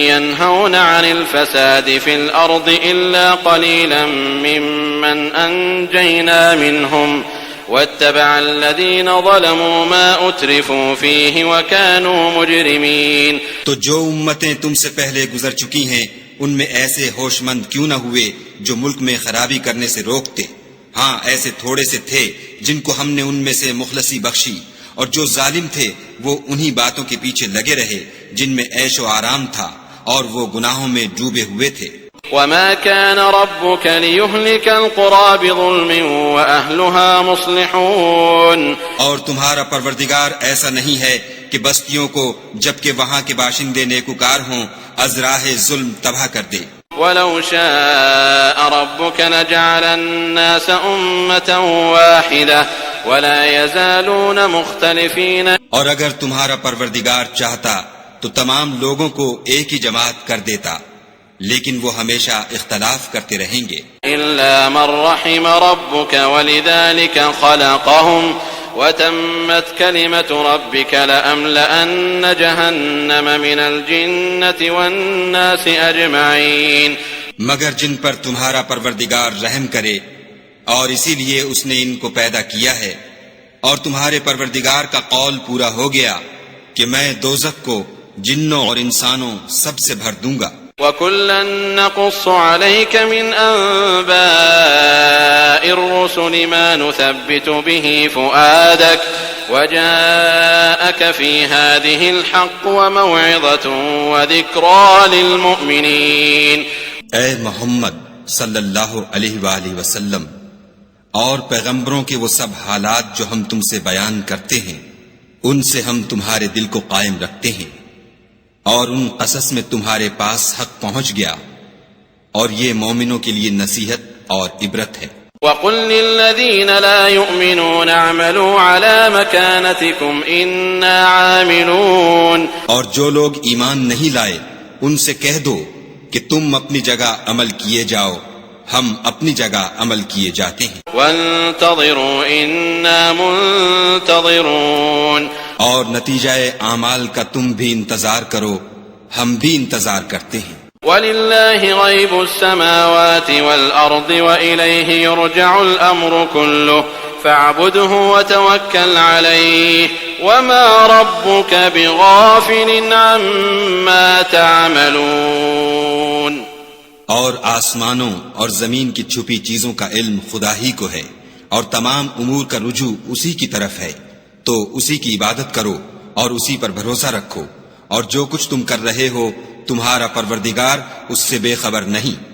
ينهون عن الفساد في الأرض إلا قليلا ممن أنجينا منهم واتبع الذين ظلموا ما أترفوا فيه وكانوا مجرمين۔
تو جو امتیں تم سے پہلے گزر چکی ہیں ان میں ایسے ہوش مند کیوں نہ ہوئے جو ملک میں خرابی کرنے سے روکتے؟ ہاں ایسے تھوڑے سے تھے جن کو ہم نے ان میں سے مخلصی بخشی، اور جو ظالم تھے وہ انہی باتوں کے پیچھے لگے رہے جن میں عیش و آرام تھا اور وہ گناہوں میں ڈوبے ہوئے تھے۔
وما كان ربك ليهلك القرى بظلم وأهلها مصلحون۔
اور تمہارا پروردگار ایسا نہیں ہے کہ بستیوں کو جبکہ وہاں کے باشندے نیکوکار ہوں از راہ ظلم تباہ کر دے۔
ولو شاء ربك لجعل الناس أمة واحدة ولا يزالون مختلفين۔
اور اگر تمہارا پروردگار چاہتا تو تمام لوگوں کو ایک ہی جماعت کر دیتا، لیکن وہ ہمیشہ اختلاف کرتے رہیں گے۔
إلا من رحم ربك ولذلك خلقهم وتمت كلمة ربك لأملأن جهنم من الجنة والناس أجمعين۔
مگر جن پر تمہارا پروردگار رحم کرے اور اسی لیے اس نے ان کو پیدا کیا ہے، اور تمہارے پروردگار کا قول پورا ہو گیا کہ میں دوزخ کو جنوں اور انسانوں سب سے بھر دوں گا۔
وَكُلًّا نَّقُصُّ عَلَيْكَ مِنْ أَنبَاءِ الرُّسُلِ مَا نُثَبِّتُ بِهِ فُؤَادَكَ وَجَاءَكَ فِي هَٰذِهِ الْحَقُّ وَمَوْعِظَةٌ وَذِكْرَىٰ لِلْمُؤْمِنِينَ۔
اے محمد صلی اللہ علیہ وآلہ وسلم، اور پیغمبروں کے وہ سب حالات جو ہم تم سے بیان کرتے ہیں ان سے ہم تمہارے دل کو قائم رکھتے ہیں، اور ان قصص میں تمہارے پاس حق پہنچ گیا، اور یہ مومنوں کے لیے نصیحت اور عبرت ہے۔
وَقُل لِّلَّذِينَ لَا يُؤْمِنُونَ اعْمَلُوا عَلَىٰ مَكَانَتِكُمْ إِنَّا عَامِلُونَ۔ اور
جو لوگ ایمان نہیں لائے ان سے کہہ دو کہ تم اپنی جگہ عمل کیے جاؤ، ہم اپنی جگہ عمل کیے جاتے ہیں۔
وَانتَظِرُوا إِنَّا مُنتَظِرُونَ۔
اور نتیجہ اعمال کا تم بھی انتظار کرو، ہم بھی انتظار کرتے ہیں۔
وَلِلَّهِ غَيْبُ السَّمَاوَاتِ وَالْأَرْضِ وَإِلَيْهِ يُرْجَعُ الْأَمْرُ كُلُّهُ فَاعْبُدْهُ وَتَوَكَّلْ عَلَيْهِ وَمَا رَبُّكَ بِغَافِلٍ عَمَّا تَعْمَلُونَ۔
اور آسمانوں اور زمین کی چھپی چیزوں کا علم خدا ہی کو ہے، اور تمام امور کا رجوع اسی کی طرف ہے، تو اسی کی عبادت کرو اور اسی پر بھروسہ رکھو، اور جو کچھ تم کر رہے ہو تمہارا پروردگار اس سے بے خبر نہیں۔